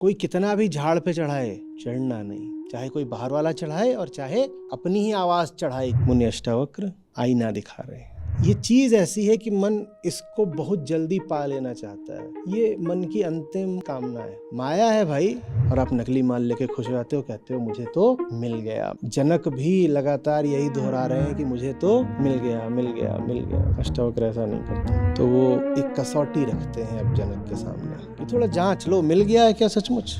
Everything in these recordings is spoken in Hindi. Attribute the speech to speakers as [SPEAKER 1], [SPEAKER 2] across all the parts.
[SPEAKER 1] कोई कितना भी झाड़ पे चढ़ाए, चढ़ना नहीं। चाहे कोई बाहर वाला चढ़ाए और चाहे अपनी ही आवाज चढ़ाए। मुनि अष्टावक्र आईना दिखा रहे हैं। ये चीज ऐसी है कि मन इसको बहुत जल्दी पा लेना चाहता है। ये मन की अंतिम कामना है, माया है भाई। और आप नकली माल लेके खुश हो जाते हो, कहते हो मुझे तो मिल गया। जनक भी लगातार यही दोहरा रहे हैं कि मुझे तो मिल गया, मिल गया, मिल गया। अष्टावक्र ऐसा नहीं करते। तो वो एक कसौटी रखते हैं अब जनक के सामने कि थोड़ा जांच लो, मिल गया है क्या सचमुच।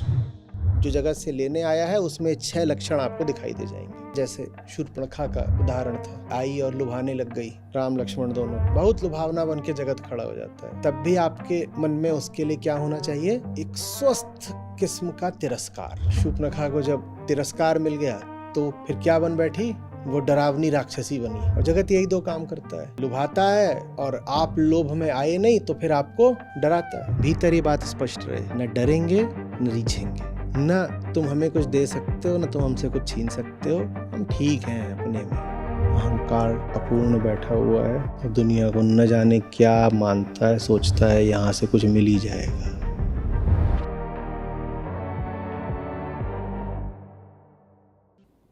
[SPEAKER 1] जो जगत से लेने आया है उसमें 6 लक्षण आपको दिखाई दे जाएंगे। जैसे शूर्पणखा का उदाहरण था, आई और लुभाने लग गई। राम लक्ष्मण दोनों बहुत लुभावना बन के जगत खड़ा हो जाता है। तब भी आपके मन में उसके लिए क्या होना चाहिए? एक स्वस्थ किस्म का तिरस्कार। शूर्पणखा को जब तिरस्कार मिल गया तो फिर क्या बन बैठी? वो डरावनी राक्षसी बनी। और जगत यही 2 काम करता है, लुभाता है और आप लोभ में आए नहीं तो फिर आपको डराता है। भीतर ये बात स्पष्ट रहे, न डरेंगे न रीझेंगे। ना तुम हमें कुछ दे सकते हो, ना तुम हमसे कुछ छीन सकते हो। हम ठीक हैं अपने में। अहंकार अपूर्ण बैठा हुआ है और दुनिया को न जाने क्या मानता है, सोचता है यहाँ से कुछ मिल ही जाएगा।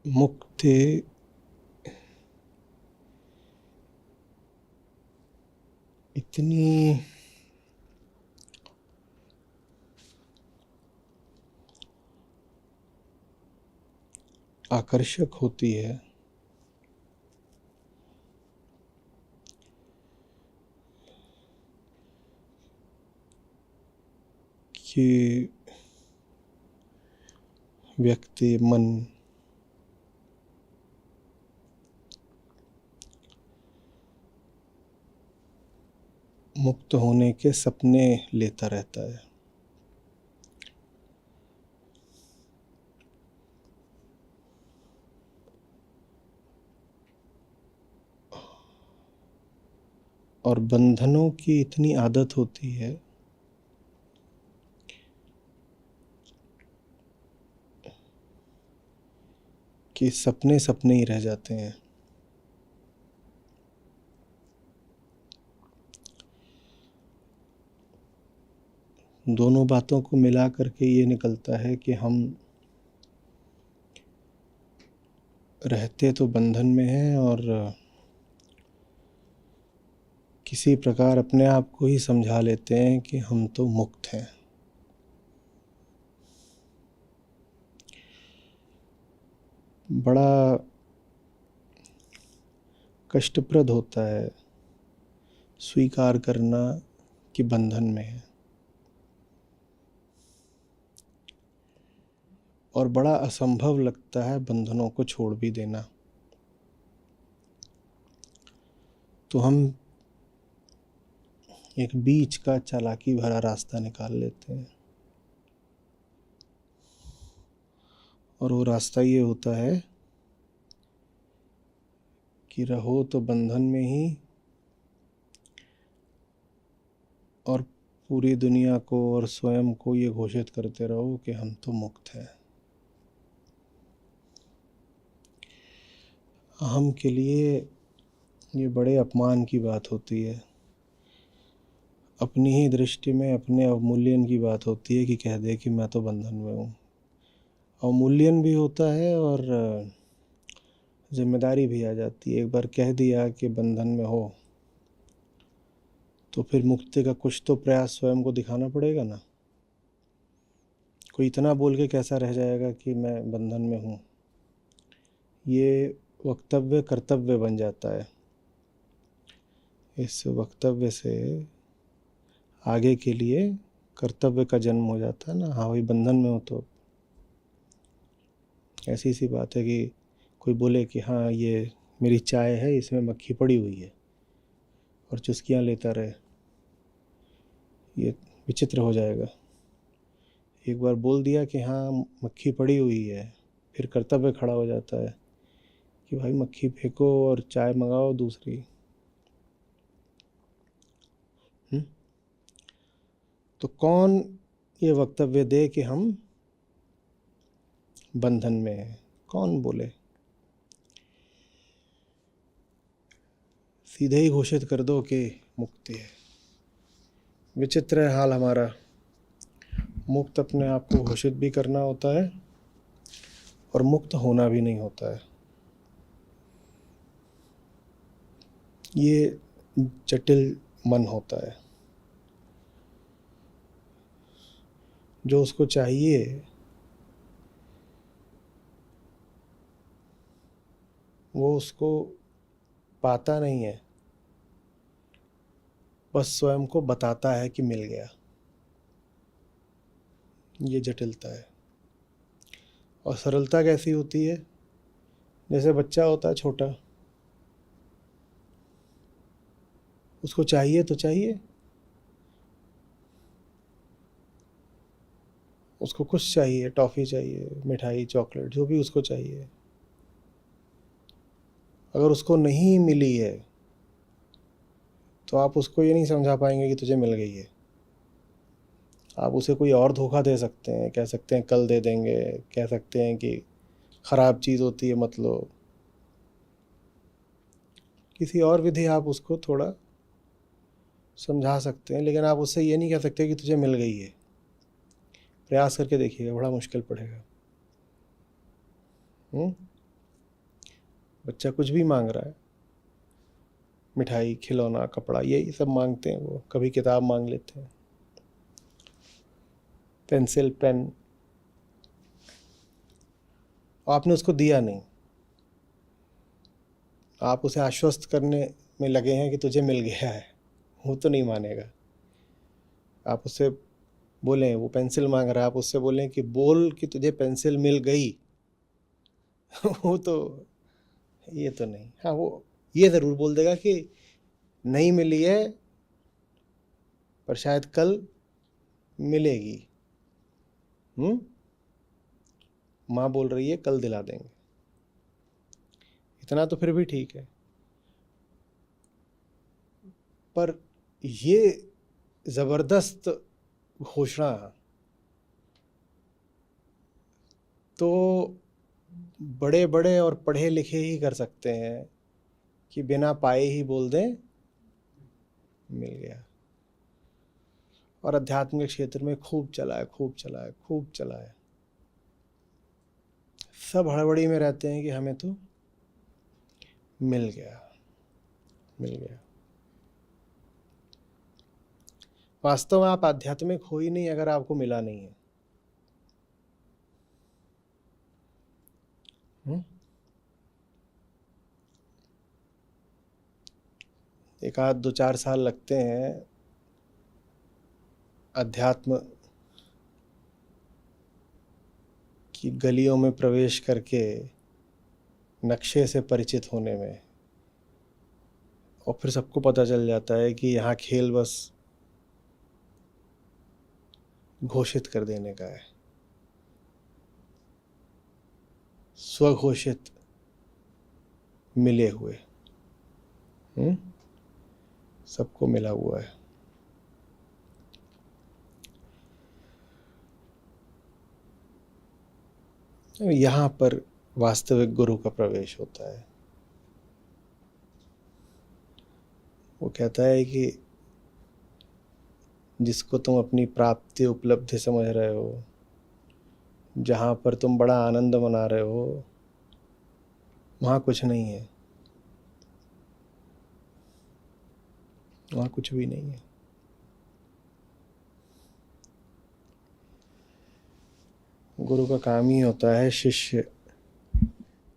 [SPEAKER 1] मुक्ति इतनी आकर्षक होती है कि व्यक्ति मन मुक्त होने के सपने लेता रहता है। और बंधनों की इतनी आदत होती है कि सपने सपने ही रह जाते हैं। दोनों बातों को मिला करके ये निकलता है कि हम रहते तो बंधन में हैं और किसी प्रकार अपने आप को ही समझा लेते हैं कि हम तो मुक्त हैं। बड़ा कष्टप्रद होता है स्वीकार करना कि बंधन में है, और बड़ा असंभव लगता है बंधनों को छोड़ भी देना। तो हम एक बीच का चालाकी भरा रास्ता निकाल लेते हैं, और वो रास्ता ये होता है कि रहो तो बंधन में ही और पूरी दुनिया को और स्वयं को ये घोषित करते रहो कि हम तो मुक्त हैं। अहम के लिए ये बड़े अपमान की बात होती है। अपनी ही दृष्टि में अपने अवमूल्यन की बात होती है कि कह दे कि मैं तो बंधन में हूँ। अवमूल्यन भी होता है और जिम्मेदारी भी आ जाती है। एक बार कह दिया कि बंधन में हो तो फिर मुक्ति का कुछ तो प्रयास स्वयं को दिखाना पड़ेगा ना। कोई इतना बोल के कैसा रह जाएगा कि मैं बंधन में हूँ। ये वक्तव्य कर्तव्य बन जाता है। इस वक्तव्य से आगे के लिए कर्तव्य का जन्म हो जाता है ना। हाँ भाई, बंधन में हो तो ऐसी सी बात है कि कोई बोले कि हाँ ये मेरी चाय है, इसमें मक्खी पड़ी हुई है, और चुस्कियाँ लेता रहे, ये विचित्र हो जाएगा। एक बार बोल दिया कि हाँ मक्खी पड़ी हुई है, फिर कर्तव्य खड़ा हो जाता है कि भाई मक्खी फेंको और चाय मंगाओ दूसरी। तो कौन ये वक्तव्य दे कि हम बंधन में हैं? कौन बोले? सीधे ही घोषित कर दो कि मुक्ति है। विचित्र है हाल हमारा। मुक्त अपने आप को घोषित भी करना होता है और मुक्त होना भी नहीं होता है। ये जटिल मन होता है। जो उसको चाहिए वो उसको पाता नहीं है, बस स्वयं को बताता है कि मिल गया। ये जटिलता है। और सरलता कैसी होती है? जैसे बच्चा होता है छोटा, उसको चाहिए तो चाहिए, उसको कुछ चाहिए, टॉफ़ी चाहिए, मिठाई, चॉकलेट, जो भी उसको चाहिए। अगर उसको नहीं मिली है तो आप उसको ये नहीं समझा पाएंगे कि तुझे मिल गई है। आप उसे कोई और धोखा दे सकते हैं, कह सकते हैं कल दे देंगे, कह सकते हैं कि ख़राब चीज़ होती है मत लो, किसी और विधि आप उसको थोड़ा समझा सकते हैं, लेकिन आप उससे ये नहीं कह सकते कि तुझे मिल गई है। प्रयास करके देखिएगा, बड़ा मुश्किल पड़ेगा। बच्चा कुछ भी मांग रहा है, मिठाई, खिलौना, कपड़ा, यही सब मांगते हैं वो। कभी किताब मांग लेते हैं, पेंसिल, पेन। आपने उसको दिया नहीं, आप उसे आश्वस्त करने में लगे हैं कि तुझे मिल गया है। वो तो नहीं मानेगा। आप उससे बोलें, वो पेंसिल मांग रहा है, आप उससे बोलें कि बोल कि तुझे पेंसिल मिल गई। वो तो, ये तो नहीं। हाँ, वो ये ज़रूर बोल देगा कि नहीं मिली है पर शायद कल मिलेगी। माँ बोल रही है कल दिला देंगे। इतना तो फिर भी ठीक है। पर ये ज़बरदस्त घोषणा तो बड़े बड़े और पढ़े लिखे ही कर सकते हैं कि बिना पाए ही बोल दें मिल गया। और अध्यात्म के क्षेत्र में खूब चला है, खूब चला है, खूब चला है। सब हड़बड़ी में रहते हैं कि हमें तो मिल गया, मिल गया। वास्तव में आप आध्यात्मिक हो ही नहीं अगर आपको मिला नहीं है। एक आध 2-4 साल लगते हैं अध्यात्म की गलियों में प्रवेश करके नक्शे से परिचित होने में, और फिर सबको पता चल जाता है कि यहाँ खेल बस घोषित कर देने का है, स्वघोषित मिले हुए। सबको मिला हुआ है। यहाँ पर वास्तविक गुरु का प्रवेश होता है। वो कहता है कि जिसको तुम अपनी प्राप्ति, उपलब्धि समझ रहे हो, जहाँ पर तुम बड़ा आनंद मना रहे हो, वहाँ कुछ नहीं है, वहाँ कुछ भी नहीं है। गुरु का काम ही होता है शिष्य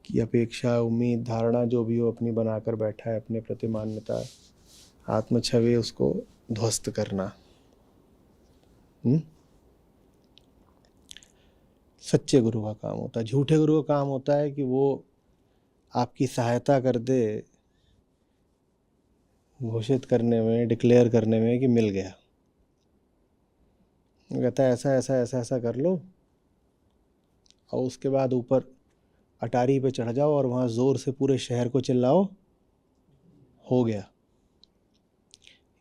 [SPEAKER 1] की अपेक्षा, उम्मीद, धारणा जो भी हो अपनी बनाकर बैठा है अपने प्रति, मान्यता, आत्म छवि, उसको ध्वस्त करना। सच्चे गुरु का काम होता है। झूठे गुरु का काम होता है कि वो आपकी सहायता कर दे घोषित करने में, डिक्लेयर करने में कि मिल गया। कहता है ऐसा ऐसा ऐसा ऐसा कर लो, और उसके बाद ऊपर अटारी पे चढ़ जाओ और वहाँ ज़ोर से पूरे शहर को चिल्लाओ, हो गया।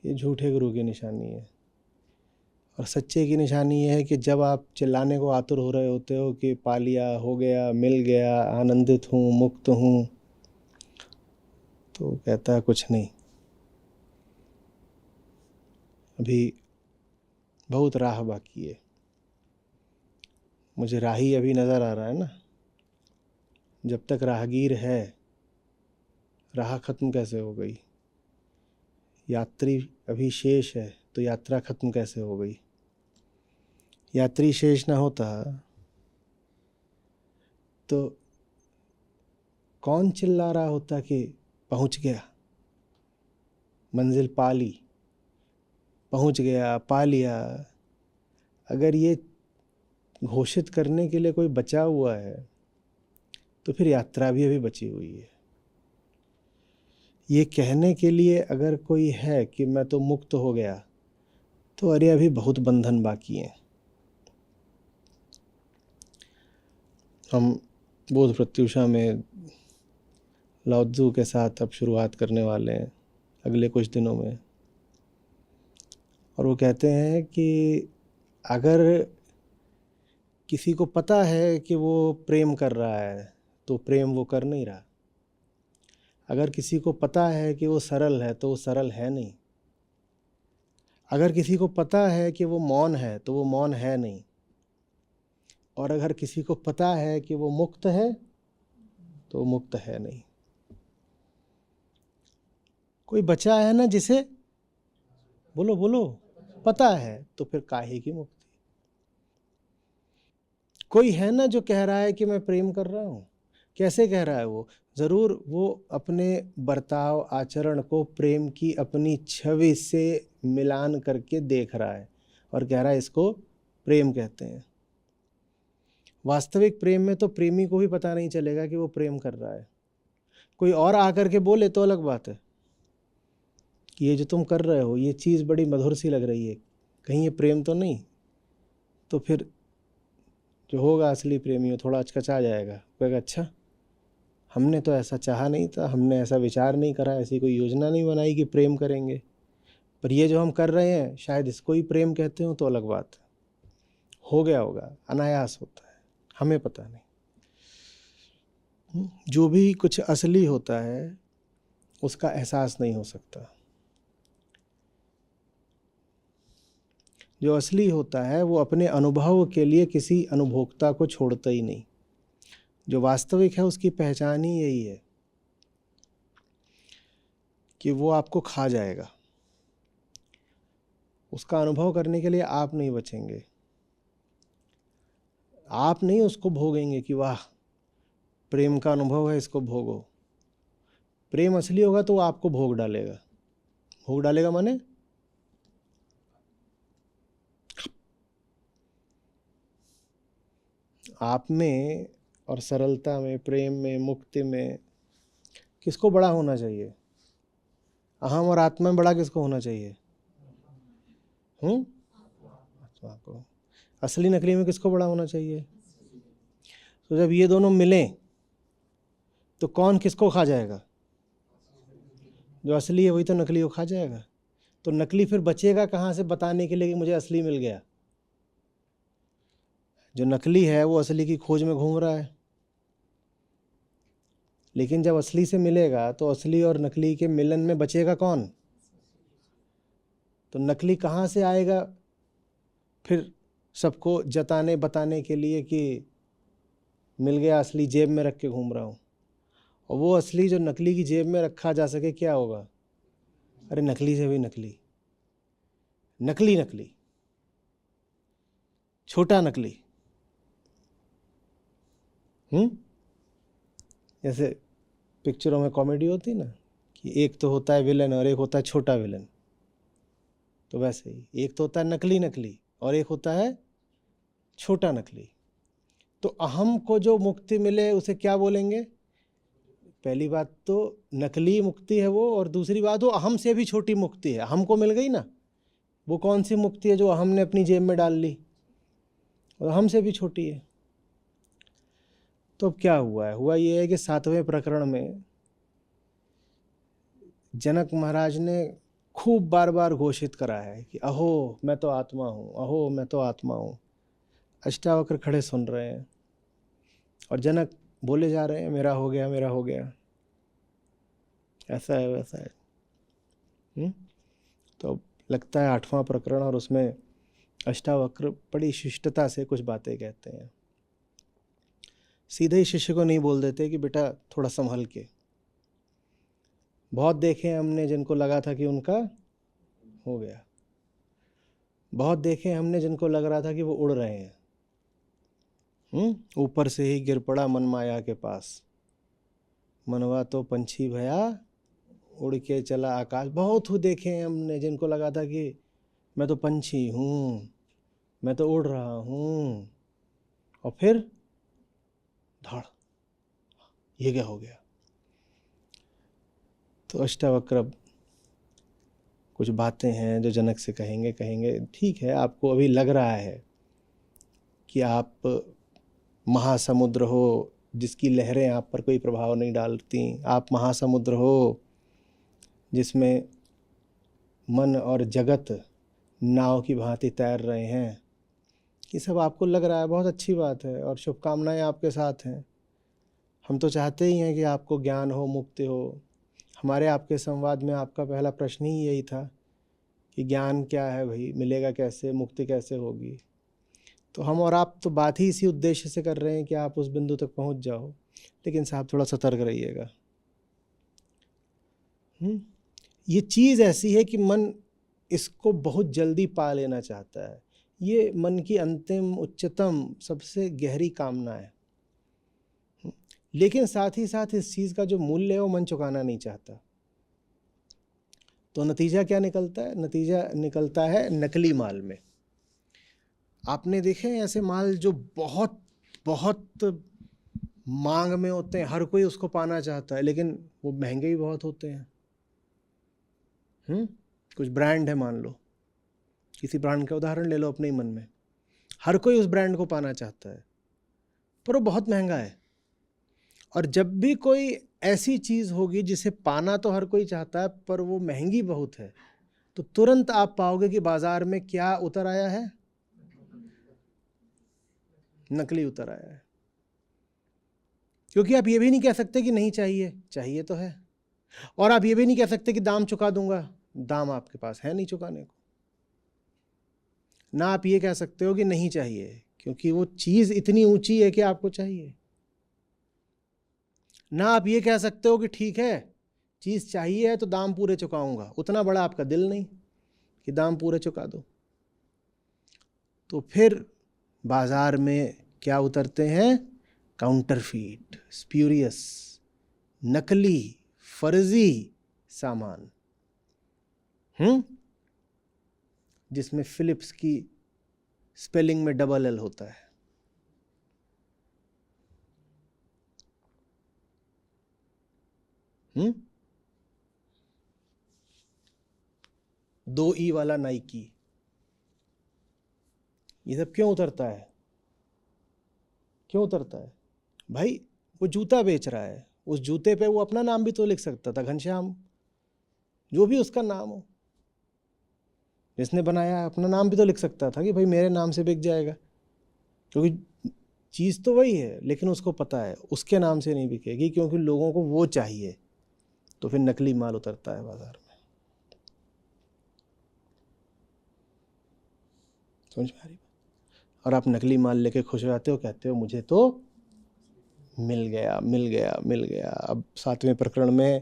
[SPEAKER 1] ये झूठे गुरु की निशानी है। और सच्चे की निशानी ये है कि जब आप चिल्लाने को आतुर हो रहे होते हो कि पा लिया, हो गया, मिल गया, आनंदित हूँ, मुक्त हूँ, तो कहता है कुछ नहीं, अभी बहुत राह बाकी है। मुझे राही अभी नज़र आ रहा है ना। जब तक राहगीर है, राह खत्म कैसे हो गई? यात्री अभी शेष है तो यात्रा खत्म कैसे हो गई? यात्री शेष ना होता तो कौन चिल्ला रहा होता कि पहुंच गया, मंजिल पा ली, पहुंच गया, पा लिया। अगर ये घोषित करने के लिए कोई बचा हुआ है तो फिर यात्रा भी अभी बची हुई है। ये कहने के लिए अगर कोई है कि मैं तो मुक्त हो गया, तो अरे अभी बहुत बंधन बाकी हैं। हम बोध प्रत्युषा में लाओ त्ज़ु के साथ अब शुरुआत करने वाले हैं अगले कुछ दिनों में। और वो कहते हैं कि अगर किसी को पता है कि वो प्रेम कर रहा है तो प्रेम वो कर नहीं रहा। अगर किसी को पता है कि वो सरल है तो वो सरल है नहीं। अगर किसी को पता है कि वो मौन है तो वो मौन है नहीं। और अगर किसी को पता है कि वो मुक्त है तो वो मुक्त है नहीं। कोई बचा है ना जिसे, बोलो बोलो, पता है, तो फिर काहे की मुक्ति? कोई है ना जो कह रहा है कि मैं प्रेम कर रहा हूँ। कैसे कह रहा है वो? ज़रूर वो अपने बर्ताव आचरण को प्रेम की अपनी छवि से मिलान करके देख रहा है और कह रहा है इसको प्रेम कहते हैं। वास्तविक प्रेम में तो प्रेमी को भी पता नहीं चलेगा कि वो प्रेम कर रहा है। कोई और आकर के बोले तो अलग बात है कि ये जो तुम कर रहे हो ये चीज़ बड़ी मधुर सी लग रही है, कहीं ये प्रेम तो नहीं? तो फिर जो होगा असली प्रेमी हो थोड़ा अचकचा जाएगा, कहेगा अच्छा हमने तो ऐसा चाहा नहीं था, हमने ऐसा विचार नहीं करा, ऐसी कोई योजना नहीं बनाई कि प्रेम करेंगे, पर ये जो हम कर रहे हैं शायद इसको ही प्रेम कहते हो, तो अलग बात हो गया होगा, अनायास होता है, हमें पता नहीं। जो भी कुछ असली होता है उसका एहसास नहीं हो सकता। जो असली होता है वो अपने अनुभव के लिए किसी अनुभोक्ता को छोड़ता ही नहीं। जो वास्तविक है उसकी पहचान ही यही है कि वो आपको खा जाएगा। उसका अनुभव करने के लिए आप नहीं बचेंगे। आप नहीं उसको भोगेंगे कि वाह प्रेम का अनुभव है इसको भोगो। प्रेम असली होगा तो वो आपको भोग डालेगा। भोग डालेगा माने आप में और सरलता में, प्रेम में, मुक्ति में किसको बड़ा होना चाहिए? अहम और आत्मा में बड़ा किसको होना चाहिए? आत्मा को। असली नकली में किसको बड़ा होना चाहिए? तो जब ये दोनों मिलें तो कौन किसको खा जाएगा? जो असली है वही तो नकली को खा जाएगा। तो नकली फिर बचेगा कहाँ से बताने के लिए कि मुझे असली मिल गया? जो नकली है वो असली की खोज में घूम रहा है, लेकिन जब असली से मिलेगा तो असली और नकली के मिलन में बचेगा कौन? तो नकली कहाँ से आएगा फिर सबको जताने बताने के लिए कि मिल गया, असली जेब में रख के घूम रहा हूँ। और वो असली जो नकली की जेब में रखा जा सके क्या होगा? अरे नकली से भी नकली, नकली नकली, छोटा नकली। जैसे पिक्चरों में कॉमेडी होती ना कि एक तो होता है विलन और एक होता है छोटा विलन, तो वैसे ही एक तो होता है नकली नकली और एक होता है छोटा नकली। तो अहम को जो मुक्ति मिले उसे क्या बोलेंगे? पहली बात तो नकली मुक्ति है वो, और दूसरी बात वो अहम से भी छोटी मुक्ति है। अहम को मिल गई ना, वो कौन सी मुक्ति है जो अहम ने अपनी जेब में डाल ली, और अहम से भी छोटी है। तो अब क्या हुआ है? हुआ ये है कि 7वें प्रकरण में जनक महाराज ने खूब बार बार घोषित करा है कि अहो मैं तो आत्मा हूँ, अहो मैं तो आत्मा हूँ। अष्टावक्र खड़े सुन रहे हैं और जनक बोले जा रहे हैं मेरा हो गया, मेरा हो गया, ऐसा है वैसा है। तो लगता है 8वां प्रकरण और उसमें अष्टावक्र बड़ी शिष्टता से कुछ बातें कहते हैं। सीधे ही शिष्य को नहीं बोल देते कि बेटा थोड़ा संभल के। बहुत देखे हमने जिनको लगा था कि उनका हो गया, बहुत देखे हमने जिनको लग रहा था कि वो उड़ रहे हैं, ऊपर से ही गिर पड़ा मन माया के पास, मनवा तो पंछी भया उड़ के चला आकाश। बहुत हो देखे हैं हमने जिनको लगा था कि मैं तो पंछी हूँ, मैं तो उड़ रहा हूँ, और फिर धड़, ये क्या हो गया। तो अष्टावक्र अब कुछ बातें हैं जो जनक से कहेंगे ठीक है, आपको अभी लग रहा है कि आप महासमुद्र हो जिसकी लहरें आप पर कोई प्रभाव नहीं डालती, आप महासमुद्र हो जिसमें मन और जगत नाव की भांति तैर रहे हैं। ये सब आपको लग रहा है, बहुत अच्छी बात है और शुभकामनाएं आपके साथ हैं। हम तो चाहते ही हैं कि आपको ज्ञान हो, मुक्ति हो। हमारे आपके संवाद में आपका पहला प्रश्न ही यही था कि ज्ञान क्या है भाई, मिलेगा कैसे, मुक्ति कैसे होगी। तो हम और आप तो बात ही इसी उद्देश्य से कर रहे हैं कि आप उस बिंदु तक पहुंच जाओ, लेकिन साहब थोड़ा सतर्क रहिएगा। ये चीज़ ऐसी है कि मन इसको बहुत जल्दी पा लेना चाहता है। ये मन की अंतिम, उच्चतम, सबसे गहरी कामना है, लेकिन साथ ही साथ इस चीज़ का जो मूल्य है वो मन चुकाना नहीं चाहता। तो नतीजा क्या निकलता है? नतीजा निकलता है नकली माल में। आपने देखे ऐसे माल जो बहुत बहुत मांग में होते हैं, हर कोई उसको पाना चाहता है, लेकिन वो महंगे भी बहुत होते हैं। कुछ ब्रांड है, मान लो किसी ब्रांड का उदाहरण ले लो अपने ही मन में, हर कोई उस ब्रांड को पाना चाहता है पर वो बहुत महंगा है। और जब भी कोई ऐसी चीज़ होगी जिसे पाना तो हर कोई चाहता है पर वो महंगी बहुत है, तो तुरंत आप पाओगे कि बाजार में क्या उतर आया है? नकली उतर आया है। क्योंकि आप ये भी नहीं कह सकते कि नहीं चाहिए, चाहिए तो है। और आप ये भी नहीं कह सकते कि दाम चुका दूंगा, दाम आपके पास है नहीं चुकाने को। ना आप ये कह सकते हो कि नहीं चाहिए, क्योंकि वो चीज़ इतनी ऊंची है कि आपको चाहिए। ना आप ये कह सकते हो कि ठीक है, चीज़ चाहिए है तो दाम पूरे चुकाऊंगा, उतना बड़ा आपका दिल नहीं कि दाम पूरे चुका दो। तो फिर बाजार में क्या उतरते हैं? काउंटरफीट, स्प्यूरियस, नकली, फर्जी सामान, जिसमें फिलिप्स की स्पेलिंग में डबल एल होता है। दो ई वाला नाइकी, ये सब क्यों उतरता है? क्यों उतरता है भाई? वो जूता बेच रहा है, उस जूते पे वो अपना नाम भी तो लिख सकता था, घनश्याम, जो भी उसका नाम हो, जिसने बनाया अपना नाम भी तो लिख सकता था कि भाई मेरे नाम से बिक जाएगा, क्योंकि चीज़ तो वही है, लेकिन उसको पता है उसके नाम से नहीं बिकेगी क्योंकि लोगों को वो चाहिए। तो फिर नकली माल उतरता है बाजार में। समझ में आ रही बात? और आप नकली माल लेके खुश हो जाते हो, कहते हो मुझे तो मिल गया, मिल गया, मिल गया। अब 7वें प्रकरण में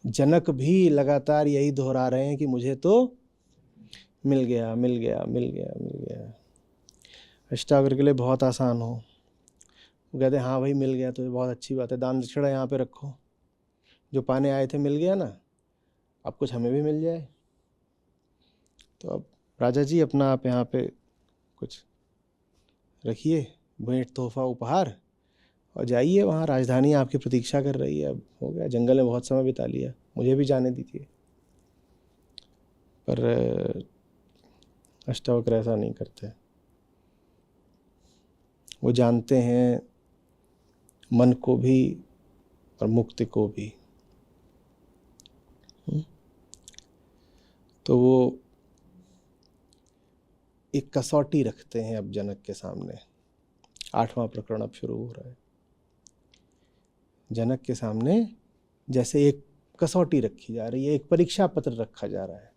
[SPEAKER 1] जनक भी लगातार यही दोहरा रहे हैं कि मुझे तो मिल गया, मिल गया, मिल गया, मिल गया। अष्टावक्र के लिए बहुत आसान हो, वो कहते हैं हाँ भाई मिल गया तो ये बहुत अच्छी बात है, दान दक्षिणा यहाँ पे रखो, जो पाने आए थे मिल गया ना, अब कुछ हमें भी मिल जाए। तो अब राजा जी अपना आप यहाँ पे कुछ रखिए, भेंट तोहफा उपहार, और जाइए, वहाँ राजधानी आपकी प्रतीक्षा कर रही है। अब हो गया, जंगल में बहुत समय बिता लिया, मुझे भी जाने दीजिए। पर अष्टावक्र ऐसा नहीं करते। वो जानते हैं मन को भी और मुक्ति को भी। तो वो एक कसौटी रखते हैं अब जनक के सामने। 8वां प्रकरण अब शुरू हो रहा है। जनक के सामने जैसे एक कसौटी रखी जा रही है, एक परीक्षा पत्र रखा जा रहा है,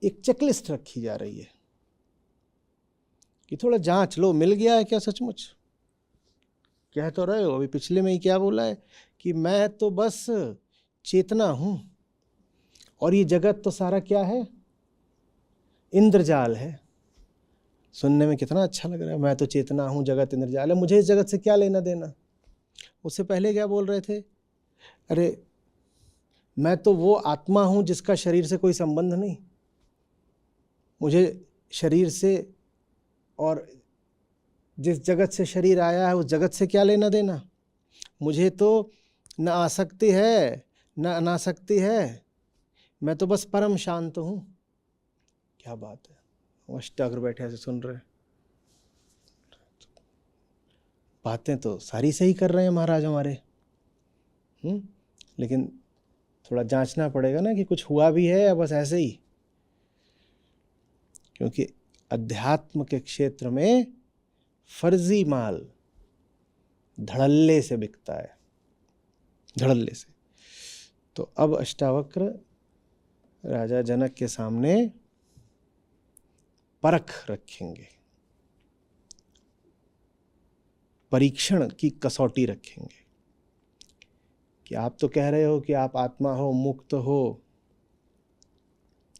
[SPEAKER 1] एक चेकलिस्ट रखी जा रही है कि थोड़ा जांच लो, मिल गया है क्या सचमुच, कह तो रहे हो, अभी पिछले में ही क्या बोला है कि मैं तो बस चेतना हूं और ये जगत तो सारा क्या है, इंद्रजाल है। सुनने में कितना अच्छा लग रहा है, मैं तो चेतना हूं, जगत इंद्रजाल है, मुझे इस जगत से क्या लेना देना। उससे पहले क्या बोल रहे थे, अरे मैं तो वो आत्मा हूं जिसका शरीर से कोई संबंध नहीं, मुझे शरीर से और जिस जगत से शरीर आया है उस जगत से क्या लेना देना, मुझे तो न आसक्ति है न अनासक्ति है, मैं तो बस परम शांत हूं। क्या बात है, अष्टाग्र बैठे ऐसे सुन रहे, बातें तो सारी सही कर रहे हैं महाराज हमारे, लेकिन थोड़ा जांचना पड़ेगा ना कि कुछ हुआ भी है या बस ऐसे ही। क्योंकि अध्यात्म के क्षेत्र में फर्जी माल धड़ल्ले से बिकता है, धड़ल्ले से। तो अब अष्टावक्र राजा जनक के सामने परख रखेंगे, परीक्षण की कसौटी रखेंगे कि आप तो कह रहे हो कि आप आत्मा हो, मुक्त हो,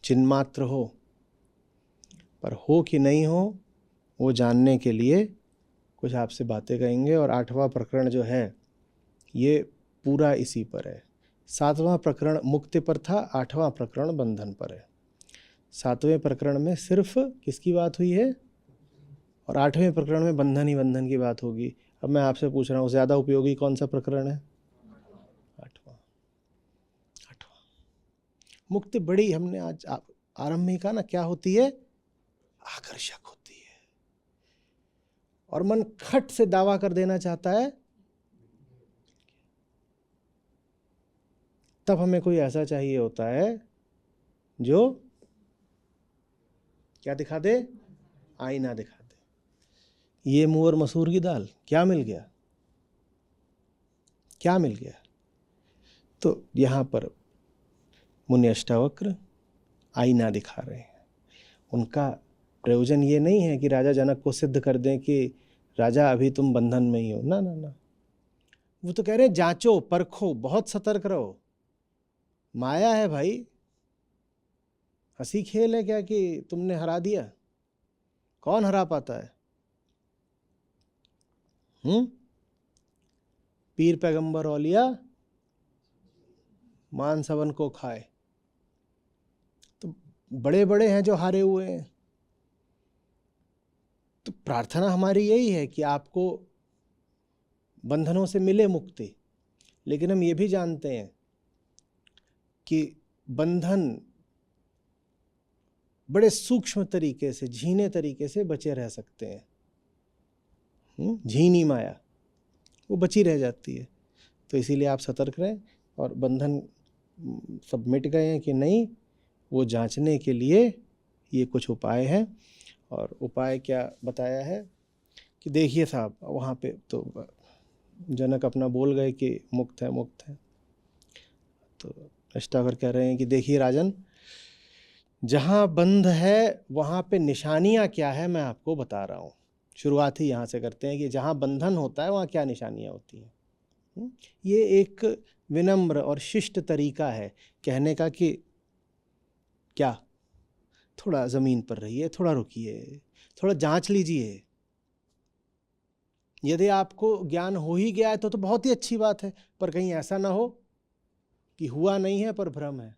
[SPEAKER 1] चिन्मात्र हो, पर हो कि नहीं हो वो जानने के लिए कुछ आपसे बातें कहेंगे। और 8वां प्रकरण जो है ये पूरा इसी पर है। 7वां प्रकरण मुक्ति पर था, 8वां प्रकरण बंधन पर है। 7वें प्रकरण में सिर्फ किसकी बात हुई है और 8वें प्रकरण में बंधन ही बंधन की बात होगी। अब मैं आपसे पूछ रहा हूँ ज़्यादा उपयोगी कौन सा प्रकरण है? 8वां। मुक्ति बड़ी, हमने आज आरंभ में कहा ना, क्या होती है? आकर्षक होती है। और मन खट से दावा कर देना चाहता है, तब हमें कोई ऐसा चाहिए होता है जो क्या दिखा दे? आईना दिखा दे। ये मुंह और मसूर की दाल, क्या मिल गया? क्या मिल गया? तो यहां पर मुनि अष्टावक्र आईना दिखा रहे हैं। उनका प्रयोजन ये नहीं है कि राजा जनक को सिद्ध कर दें कि राजा अभी तुम बंधन में ही हो, ना ना ना। वो तो कह रहे हैं जांचो परखो, बहुत सतर्क रहो, माया है भाई, हंसी खेल है क्या कि तुमने हरा दिया? कौन हरा पाता है? पीर पैगंबर औलिया मान सवन को खाए। तो बड़े बड़े हैं जो हारे हुए हैं। तो प्रार्थना हमारी यही है कि आपको बंधनों से मिले मुक्ति, लेकिन हम ये भी जानते हैं कि बंधन बड़े सूक्ष्म तरीके से, झीने तरीके से बचे रह सकते हैं। झीनी माया वो बची रह जाती है। तो इसीलिए आप सतर्क रहें। और बंधन सब मिट गए हैं कि नहीं, वो जांचने के लिए ये कुछ उपाय हैं। और उपाय क्या बताया है कि देखिए साहब, वहाँ पे तो जनक अपना बोल गए कि मुक्त है, मुक्त है। तो अष्टावक्र कह रहे हैं कि देखिए राजन, जहाँ बंध है वहाँ पे निशानियाँ क्या है मैं आपको बता रहा हूँ। शुरुआत ही यहाँ से करते हैं कि जहाँ बंधन होता है वहाँ क्या निशानियाँ होती हैं। ये एक विनम्र और शिष्ट तरीका है कहने का कि क्या, थोड़ा ज़मीन पर रहिए, थोड़ा रुकिए, थोड़ा जांच लीजिए। यदि आपको ज्ञान हो ही गया है तो बहुत ही अच्छी बात है, पर कहीं ऐसा ना हो कि हुआ नहीं है पर भ्रम है,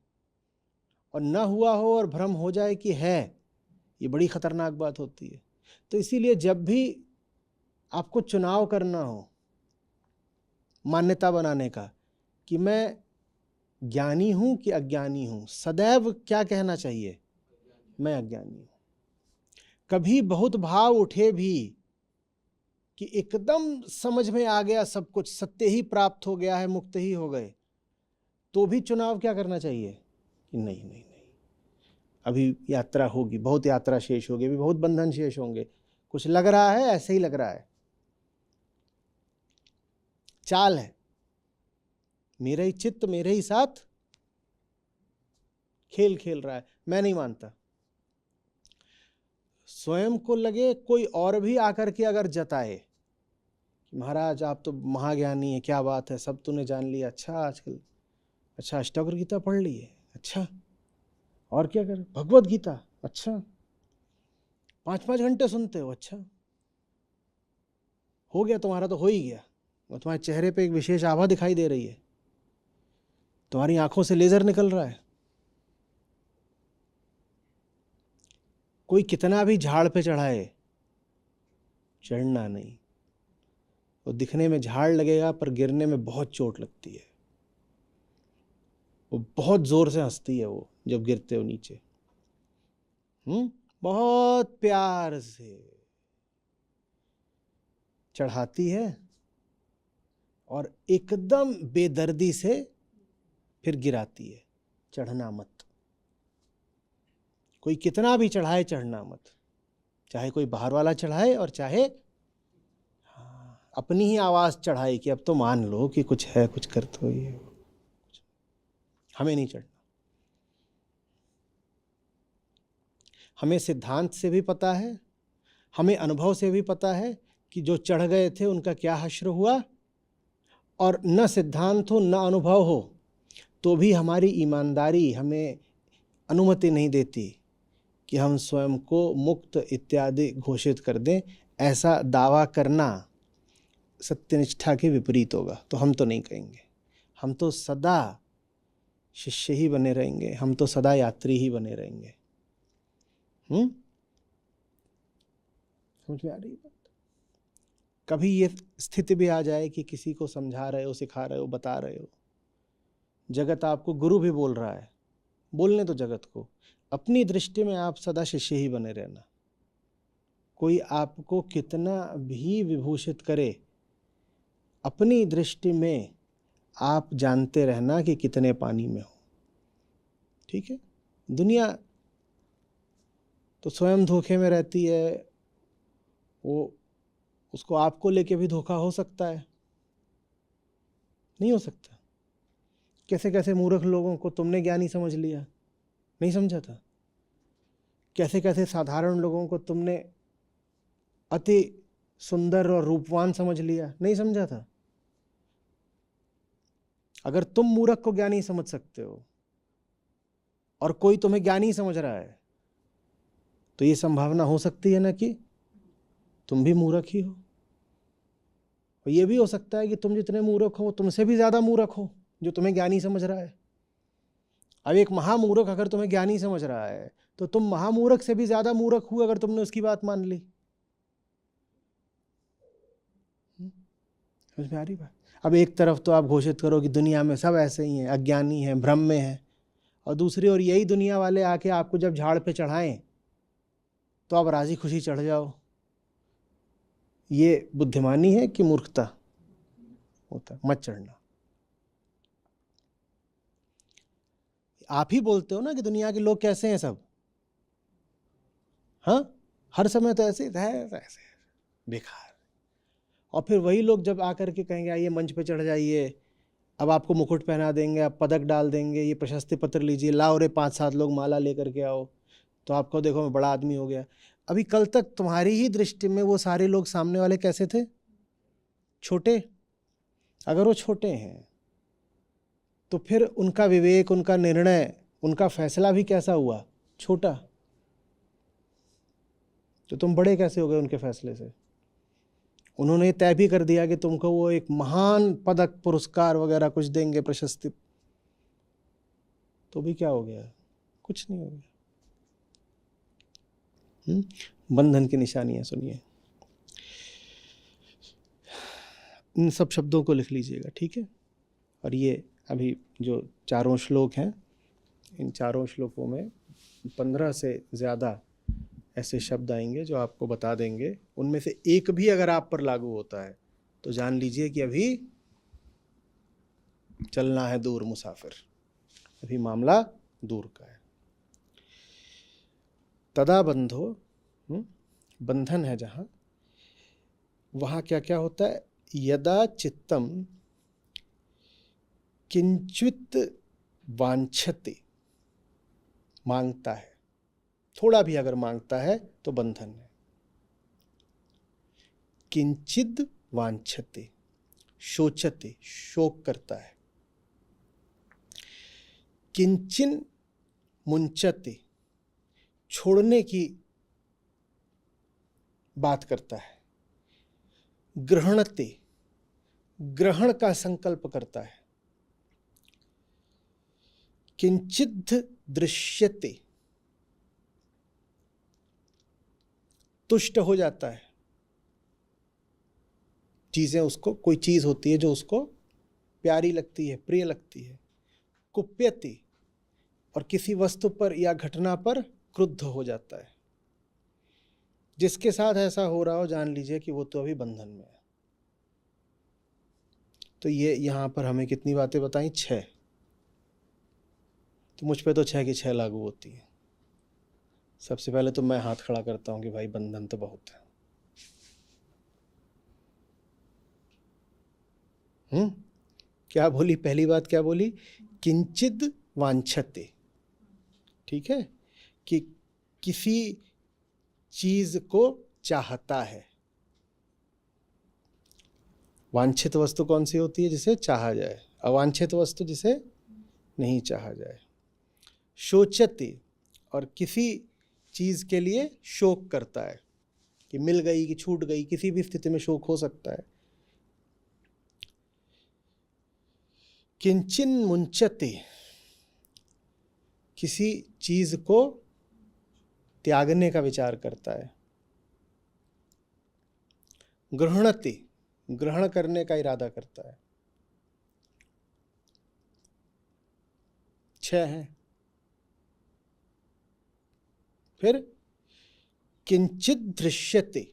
[SPEAKER 1] और ना हुआ हो और भ्रम हो जाए कि है, ये बड़ी खतरनाक बात होती है। तो इसीलिए जब भी आपको चुनाव करना हो मान्यता बनाने का कि मैं ज्ञानी हूं कि अज्ञानी हूं, सदैव क्या कहना चाहिए? मैं अज्ञानी हूं। कभी बहुत भाव उठे भी कि एकदम समझ में आ गया सब कुछ, सत्य ही प्राप्त हो गया है, मुक्त ही हो गए, तो भी चुनाव क्या करना चाहिए कि नहीं नहीं नहीं, अभी यात्रा होगी, बहुत यात्रा शेष होगी, अभी बहुत बंधन शेष होंगे। कुछ लग रहा है, ऐसे ही लग रहा है, चाल है, मेरा ही चित्त मेरे ही साथ खेल खेल रहा है, मैं नहीं मानता। स्वयं को लगे कोई और भी आकर के अगर जताए महाराज आप तो महाज्ञानी है, क्या बात है, सब तूने जान लिया। अच्छा आजकल, अच्छा अष्टावक्र गीता पढ़ ली है, अच्छा और क्या कर, भगवत गीता, अच्छा 5-5 घंटे सुनते हो, अच्छा हो गया तुम्हारा तो हो ही गया। और तुम्हारे चेहरे पे एक विशेष आभा दिखाई दे रही है, तुम्हारी आंखों से लेजर निकल रहा है। कोई कितना भी झाड़ पे चढ़ाए, चढ़ना नहीं। वो दिखने में झाड़ लगेगा पर गिरने में बहुत चोट लगती है। वो बहुत जोर से हंसती है वो जब गिरते हो नीचे, बहुत प्यार से चढ़ाती है और एकदम बेदर्दी से फिर गिराती है। चढ़ना मत। कोई कितना भी चढ़ाए, चढ़ना मत। चाहे कोई बाहर वाला चढ़ाए और चाहे अपनी ही आवाज चढ़ाए कि अब तो मान लो कि कुछ है, कुछ करते हो, ये हमें नहीं चढ़ना। हमें सिद्धांत से भी पता है, हमें अनुभव से भी पता है कि जो चढ़ गए थे उनका क्या हश्र हुआ। और न सिद्धांत हो न अनुभव हो तो भी हमारी ईमानदारी हमें अनुमति नहीं देती कि हम स्वयं को मुक्त इत्यादि घोषित कर दें। ऐसा दावा करना सत्यनिष्ठा के विपरीत होगा, तो हम तो नहीं कहेंगे। हम तो सदा शिष्य ही बने रहेंगे, हम तो सदा यात्री ही बने रहेंगे। समझ में आ रही बात? कभी ये स्थिति भी आ जाए कि किसी को समझा रहे हो, सिखा रहे हो, बता रहे हो, जगत आपको गुरु भी बोल रहा है, बोलने तो जगत को, अपनी दृष्टि में आप सदा शिष्य ही बने रहना। कोई आपको कितना भी विभूषित करे, अपनी दृष्टि में आप जानते रहना कि कितने पानी में हो। ठीक है? दुनिया तो स्वयं धोखे में रहती है, वो उसको आपको लेके भी धोखा हो सकता है, नहीं हो सकता? कैसे कैसे मूर्ख लोगों को तुमने ज्ञानी समझ लिया, नहीं समझा था? कैसे कैसे साधारण लोगों को तुमने अति सुंदर और रूपवान समझ लिया, नहीं समझा था? अगर तुम मूर्ख को ज्ञानी समझ सकते हो और कोई तुम्हें ज्ञानी समझ रहा है, तो ये संभावना हो सकती है ना कि तुम भी मूर्ख ही हो। और ये भी हो सकता है कि तुम जितने मूर्ख हो तुमसे भी ज्यादा मूर्ख हो जो तुम्हें ज्ञानी समझ रहा है। अब एक महामूर्ख अगर तुम्हें ज्ञानी समझ रहा है तो तुम महामूर्ख से भी ज्यादा मूर्ख हुए अगर तुमने उसकी बात मान ली। समझ में आ रही बात? अब एक तरफ तो आप घोषित करो कि दुनिया में सब ऐसे ही हैं, अज्ञानी हैं, भ्रम में हैं, और दूसरी ओर यही दुनिया वाले आके आपको जब झाड़ पे चढ़ाएं तो आप राजी खुशी चढ़ जाओ। ये बुद्धिमानी है कि मूर्खता होता? मत चढ़ना। आप ही बोलते हो ना कि दुनिया के लोग कैसे हैं सब, हाँ, हर समय तो ऐसे ऐसे बेकार। और फिर वही लोग जब आकर के कहेंगे आइए मंच पे चढ़ जाइए, अब आपको मुकुट पहना देंगे, अब पदक डाल देंगे, ये प्रशस्ति पत्र लीजिए, लाओ रे 5-7 लोग माला लेकर के आओ, तो आपको देखो मैं बड़ा आदमी हो गया। अभी कल तक तुम्हारी ही दृष्टि में वो सारे लोग सामने वाले कैसे थे? छोटे। अगर वो छोटे हैं तो फिर उनका विवेक, उनका निर्णय, उनका फैसला भी कैसा हुआ? छोटा। तो तुम बड़े कैसे हो गए उनके फैसले से? उन्होंने तय भी कर दिया कि तुमको वो एक महान पदक, पुरस्कार वगैरह कुछ देंगे, प्रशस्ति, तो भी क्या हो गया? कुछ नहीं हो गया। बंधन की निशानियां सुनिए, इन सब शब्दों को लिख लीजिएगा, ठीक है? और ये अभी जो चारों श्लोक हैं, इन चारों श्लोकों में 15 से ज़्यादा ऐसे शब्द आएंगे जो आपको बता देंगे। उनमें से एक भी अगर आप पर लागू होता है तो जान लीजिए कि अभी चलना है दूर मुसाफिर, अभी मामला दूर का है। तदा बंधो, बंधन है जहाँ, वहाँ क्या क्या होता है? यदा चित्तम किंचित वांछते, मांगता है, थोड़ा भी अगर मांगता है तो बंधन है। किंचित वांछते, शोचते, शोक करता है। किंचिन मुंचते, छोड़ने की बात करता है। ग्रहणते, ग्रहण का संकल्प करता है। किंचिद् दृश्यते, तुष्ट हो जाता है। चीजें उसको, कोई चीज होती है जो उसको प्यारी लगती है, प्रिय लगती है। कुप्यते, और किसी वस्तु पर या घटना पर क्रुद्ध हो जाता है। जिसके साथ ऐसा हो रहा हो जान लीजिए कि वो तो अभी बंधन में है। तो ये यहां पर हमें कितनी बातें बताई? 6। तो मुझ पे तो 6 की 6 लागू होती है। सबसे पहले तो मैं हाथ खड़ा करता हूं कि भाई बंधन तो बहुत है। क्या बोली? पहली बात क्या बोली? किंचिद वांछते, ठीक है, कि किसी चीज को चाहता है। वांछित वस्तु कौन सी होती है? जिसे चाहा जाए। अवांछित वस्तु जिसे नहीं चाहा जाए। शोचते, और किसी चीज के लिए शोक करता है कि मिल गई कि छूट गई, किसी भी स्थिति में शोक हो सकता है। किंचिन मुंचते, किसी चीज को त्यागने का विचार करता है। ग्रहणते, ग्रहण करने का इरादा करता है। 6 हैं। फिर किंचित दृश्यते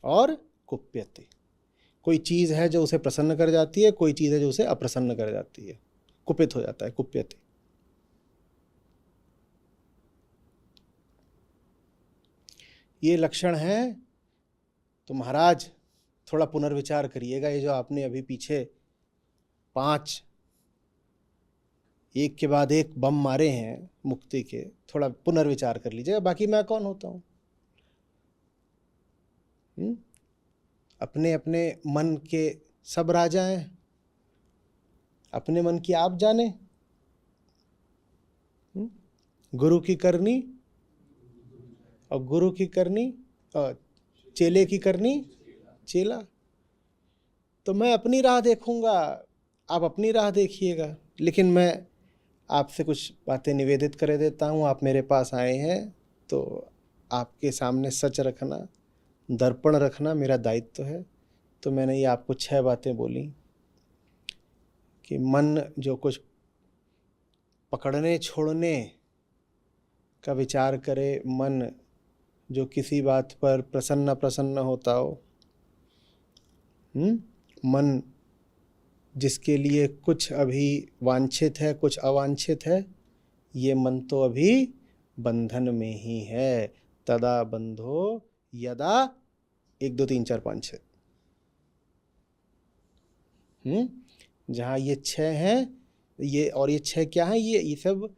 [SPEAKER 1] और कुप्यते, कोई चीज है जो उसे प्रसन्न कर जाती है, कोई चीज है जो उसे अप्रसन्न कर जाती है, कुपित हो जाता है, कुप्यते। ये लक्षण है। तो महाराज थोड़ा पुनर्विचार करिएगा। ये जो आपने अभी पीछे 5 एक के बाद एक बम मारे हैं मुक्ति के, थोड़ा पुनर्विचार कर लीजिएगा। बाकी मैं कौन होता हूं? अपने अपने मन के सब राजा हैं। अपने मन की आप जाने। गुरु की करनी और गुरु की करनी और चेले की करनी चेला। तो मैं अपनी राह देखूंगा, आप अपनी राह देखिएगा। लेकिन मैं आपसे कुछ बातें निवेदित कर देता हूँ। आप मेरे पास आए हैं तो आपके सामने सच रखना, दर्पण रखना मेरा दायित्व है। तो मैंने ये आपको 6 बातें बोली कि मन जो कुछ पकड़ने छोड़ने का विचार करे, मन जो किसी बात पर प्रसन्न प्रसन्न होता हो, मन जिसके लिए कुछ अभी वांछित है, कुछ अवांछित है, ये मन तो अभी बंधन में ही है। तदा बंधो यदा 1 2 3 4 5 6। जहाँ ये 6 हैं, ये और ये 6 क्या है? ये सब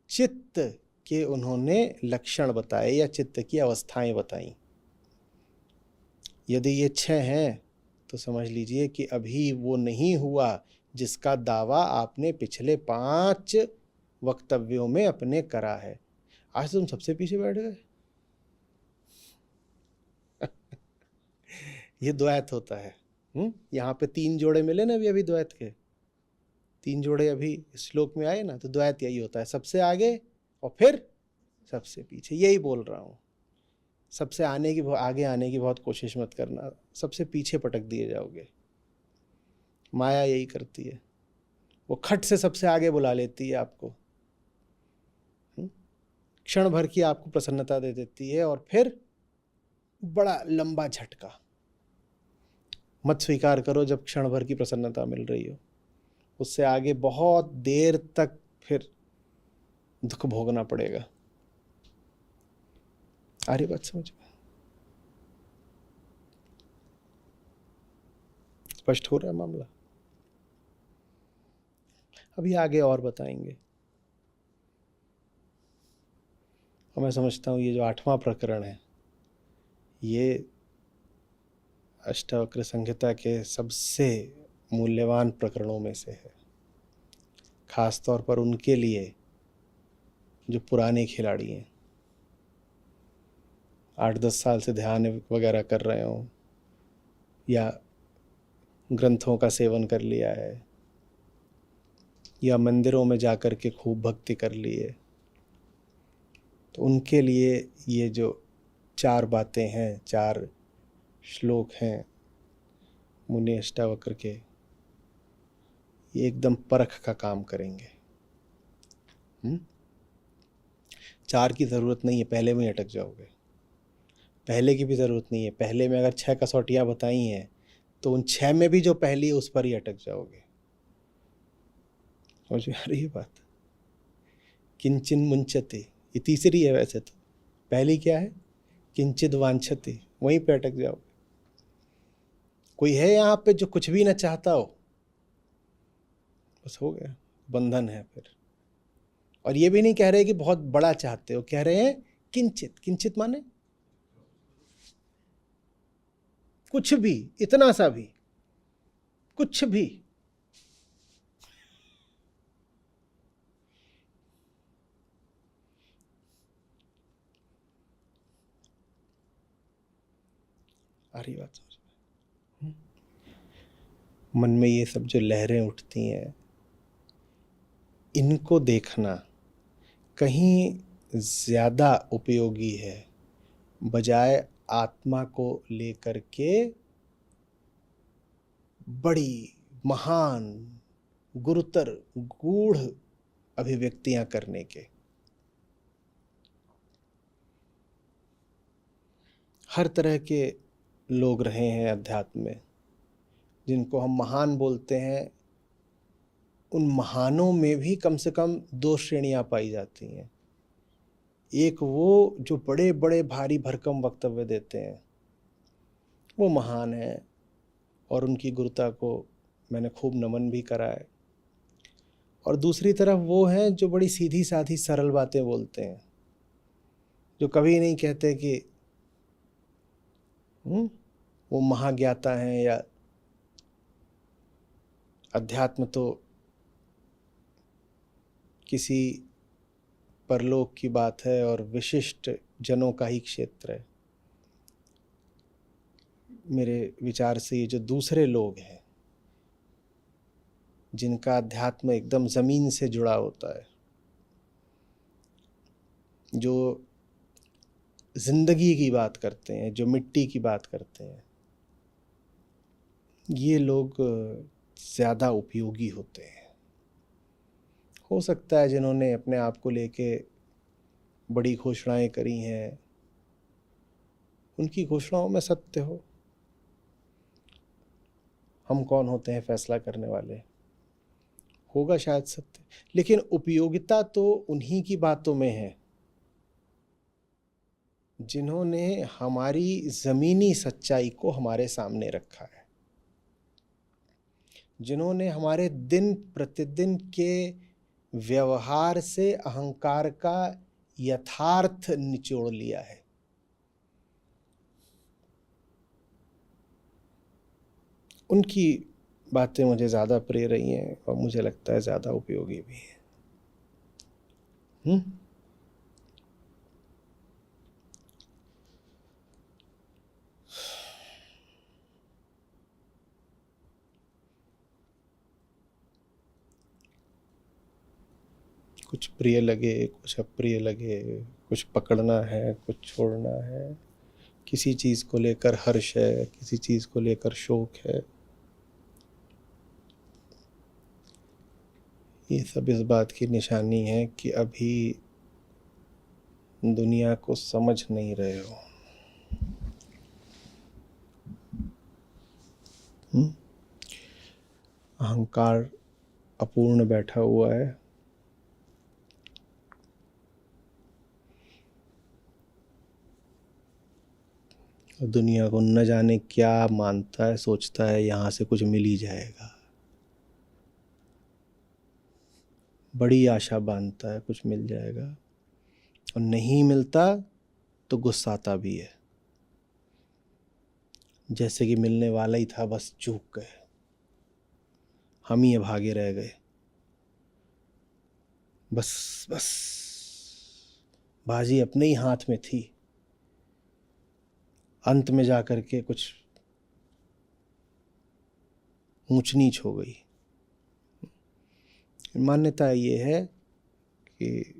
[SPEAKER 1] चित्त के उन्होंने लक्षण बताए या चित्त की अवस्थाएं बताई। यदि ये 6 हैं तो समझ लीजिए कि अभी वो नहीं हुआ जिसका दावा आपने पिछले 5 वक्तव्यों में अपने करा है। आज तुम सबसे पीछे बैठ गए। ये द्वैत होता है। यहाँ पे 3 जोड़े मिले ना अभी द्वैत के। 3 जोड़े अभी श्लोक में आए ना, तो द्वैत यही होता है, सबसे आगे और फिर सबसे पीछे। यही बोल रहा हूँ। सबसे आगे आने की बहुत कोशिश मत करना, सबसे पीछे पटक दिए जाओगे। माया यही करती है, वो खट से सबसे आगे बुला लेती है आपको। क्षण भर की आपको प्रसन्नता दे देती है और फिर बड़ा लंबा झटका। मत स्वीकार करो जब क्षण भर की प्रसन्नता मिल रही हो, उससे आगे बहुत देर तक फिर दुख भोगना पड़ेगा। आ रही बात समझ में? स्पष्ट हो रहा है मामला? अभी आगे और बताएंगे। और मैं समझता हूँ ये जो 8वां प्रकरण है, ये अष्टावक्र संहिता के सबसे मूल्यवान प्रकरणों में से है, खास तौर पर उनके लिए जो पुराने खिलाड़ी हैं, 8-10 साल से ध्यान वगैरह कर रहे हों या ग्रंथों का सेवन कर लिया है या मंदिरों में जाकर के खूब भक्ति कर ली है, तो उनके लिए ये जो 4 बातें हैं, 4 श्लोक हैं मुनि अष्टावक्र के, ये एकदम परख का काम करेंगे। 4 की ज़रूरत नहीं है, पहले में ही अटक जाओगे। पहले की भी ज़रूरत नहीं है, पहले में अगर 6 कसौटियाँ बताई हैं तो उन 6 में भी जो पहली है उस पर ही अटक जाओगे। समझ में आ रही है बात? किंचिन मुंचते, ये तीसरी है वैसे तो, पहली क्या है? किंचित वांछते, वहीं पे अटक जाओगे। कोई है यहाँ पे जो कुछ भी ना चाहता हो? बस हो गया, बंधन है फिर। और ये भी नहीं कह रहे कि बहुत बड़ा चाहते हो, कह रहे हैं किंचित। किंचित माने कुछ भी, इतना सा भी, कुछ भी। आ रही बात समझ में? मन में ये सब जो लहरें उठती हैं, इनको देखना कहीं ज्यादा उपयोगी है बजाय आत्मा को लेकर के बड़ी महान गुरुतर गूढ़ अभिव्यक्तियां करने के। हर तरह के लोग रहे हैं अध्यात्म में जिनको हम महान बोलते हैं, उन महानों में भी कम से कम 2 श्रेणियां पाई जाती हैं। एक वो जो बड़े बड़े भारी भरकम वक्तव्य देते हैं, वो महान है और उनकी गुरुता को मैंने खूब नमन भी करा है। और दूसरी तरफ वो हैं जो बड़ी सीधी साधी सरल बातें बोलते हैं, जो कभी नहीं कहते कि वो महाज्ञाता हैं या अध्यात्म तो किसी परलोक की बात है और विशिष्ट जनों का ही क्षेत्र है। मेरे विचार से ये जो दूसरे लोग हैं जिनका अध्यात्म एकदम जमीन से जुड़ा होता है, जो जिंदगी की बात करते हैं, जो मिट्टी की बात करते हैं, ये लोग ज़्यादा उपयोगी होते हैं। हो सकता है जिन्होंने अपने आप को लेके बड़ी घोषणाएं करी हैं, उनकी घोषणाओं में सत्य हो। हम कौन होते हैं फैसला करने वाले? होगा शायद सत्य, लेकिन उपयोगिता तो उन्हीं की बातों में है जिन्होंने हमारी ज़मीनी सच्चाई को हमारे सामने रखा है, जिन्होंने हमारे दिन प्रतिदिन के व्यवहार से अहंकार का यथार्थ निचोड़ लिया है। उनकी बातें मुझे ज़्यादा प्रिय रही हैं और मुझे लगता है ज़्यादा उपयोगी भी हैं। कुछ प्रिय लगे, कुछ अप्रिय लगे, कुछ पकड़ना है, कुछ छोड़ना है, किसी चीज़ को लेकर हर्ष है, किसी चीज़ को लेकर शोक है, ये सब इस बात की निशानी है कि अभी दुनिया को समझ नहीं रहे हो। अहंकार अपूर्ण बैठा हुआ है, दुनिया को न जाने क्या मानता है, सोचता है यहाँ से कुछ मिल ही जाएगा, बड़ी आशा बांधता है कुछ मिल जाएगा, और नहीं मिलता तो गुस्साता भी है। जैसे कि मिलने वाला ही था, बस चूक गए, हम ही अभागे रह गए। बस बस बाजी अपने ही हाथ में थी, अंत में जा कर के कुछ ऊंच नीच हो गई। मान्यता ये है कि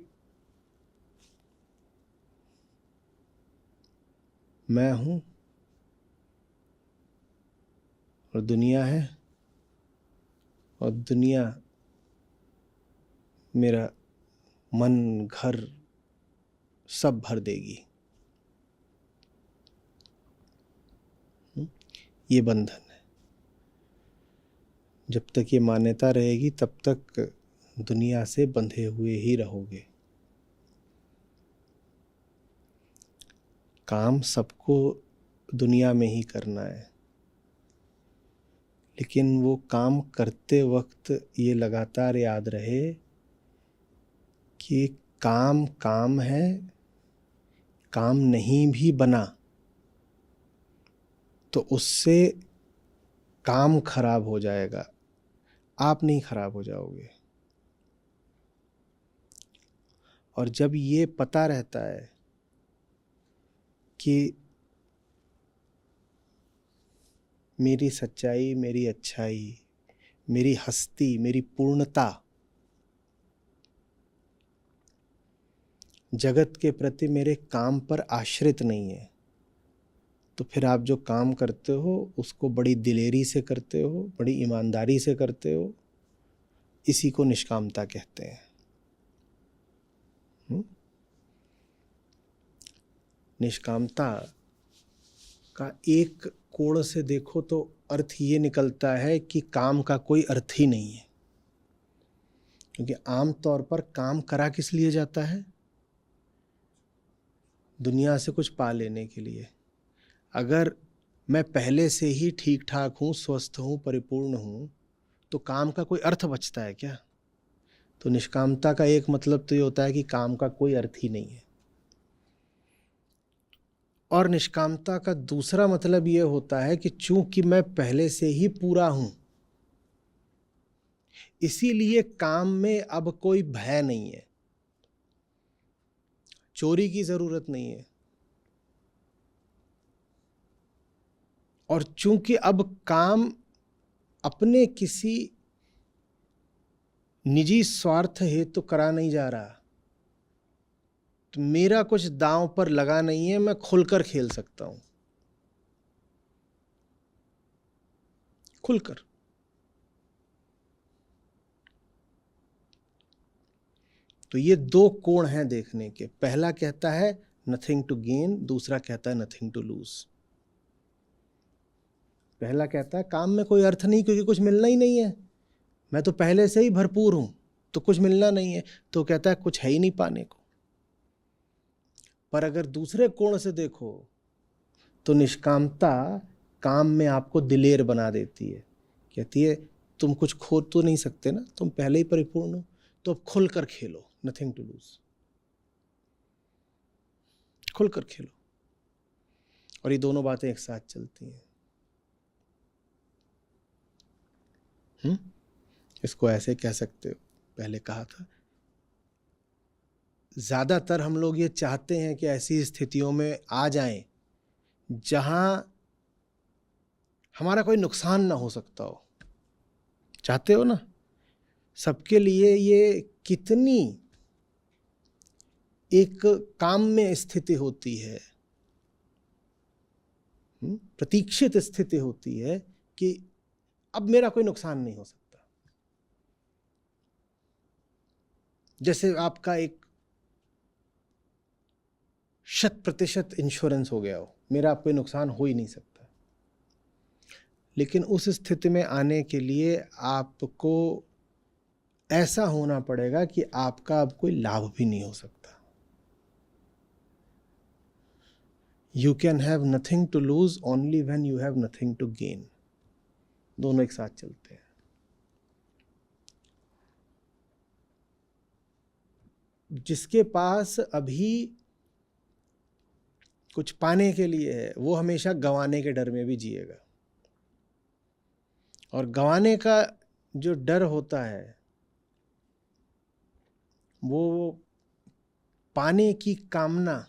[SPEAKER 1] मैं हूं और दुनिया है, और दुनिया मेरा मन घर सब भर देगी। ये बंधन है। जब तक ये मान्यता रहेगी तब तक दुनिया से बंधे हुए ही रहोगे। काम सबको दुनिया में ही करना है, लेकिन वो काम करते वक्त ये लगातार याद रहे कि काम काम है, काम नहीं भी बना तो उससे काम खराब हो जाएगा, आप नहीं खराब हो जाओगे। और जब ये पता रहता है कि मेरी सच्चाई, मेरी अच्छाई, मेरी हस्ती, मेरी पूर्णता जगत के प्रति मेरे काम पर आश्रित नहीं है, तो फिर आप जो काम करते हो उसको बड़ी दिलेरी से करते हो, बड़ी ईमानदारी से करते हो। इसी को निष्कामता कहते हैं। निष्कामता का एक कोण से देखो तो अर्थ ये निकलता है कि काम का कोई अर्थ ही नहीं है, क्योंकि आम तौर पर काम करा किस लिए जाता है? दुनिया से कुछ पा लेने के लिए। अगर मैं पहले से ही ठीक ठाक हूँ, स्वस्थ हूँ, परिपूर्ण हूँ, तो काम का कोई अर्थ बचता है क्या? तो निष्कामता का एक मतलब तो ये होता है कि काम का कोई अर्थ ही नहीं है। और निष्कामता का दूसरा मतलब ये होता है कि चूंकि मैं पहले से ही पूरा हूं, इसीलिए काम में अब कोई भय नहीं है, चोरी की जरूरत नहीं है। और चूंकि अब काम अपने किसी निजी स्वार्थ हेतु तो करा नहीं जा रहा, तो मेरा कुछ दांव पर लगा नहीं है, मैं खुलकर खेल सकता हूं, खुलकर। तो ये दो कोण हैं देखने के। पहला कहता है नथिंग टू गेन, दूसरा कहता है नथिंग टू लूज। पहला कहता है काम में कोई अर्थ नहीं, क्योंकि कुछ मिलना ही नहीं है, मैं तो पहले से ही भरपूर हूं, तो कुछ मिलना नहीं है। तो कहता है कुछ है ही नहीं पाने को। पर अगर दूसरे कोण से देखो तो निष्कामता काम में आपको दिलेर बना देती है। कहती है तुम कुछ खो तो नहीं सकते ना, तुम पहले ही परिपूर्ण हो, तो अब खुलकर खेलो, नथिंग टू लूज, खुलकर खेलो। और ये दोनों बातें एक साथ चलती हैं। इसको ऐसे कह सकते हो, पहले कहा था, ज्यादातर हम लोग ये चाहते हैं कि ऐसी स्थितियों में आ जाएं जहां हमारा कोई नुकसान ना हो सकता हो। चाहते हो ना? सबके लिए ये कितनी एक काम में स्थिति होती है, प्रतीक्षित स्थिति होती है कि अब मेरा कोई नुकसान नहीं हो सकता। जैसे आपका एक 100% इंश्योरेंस हो गया हो, मेरा कोई नुकसान हो ही नहीं सकता। लेकिन उस स्थिति में आने के लिए आपको ऐसा होना पड़ेगा कि आपका अब कोई लाभ भी नहीं हो सकता। You can have nothing to lose only when you have nothing to gain. दोनों एक साथ चलते हैं। जिसके पास अभी कुछ पाने के लिए है, वो हमेशा गंवाने के डर में भी जिएगा। और गंवाने का जो डर होता है वो पाने की कामना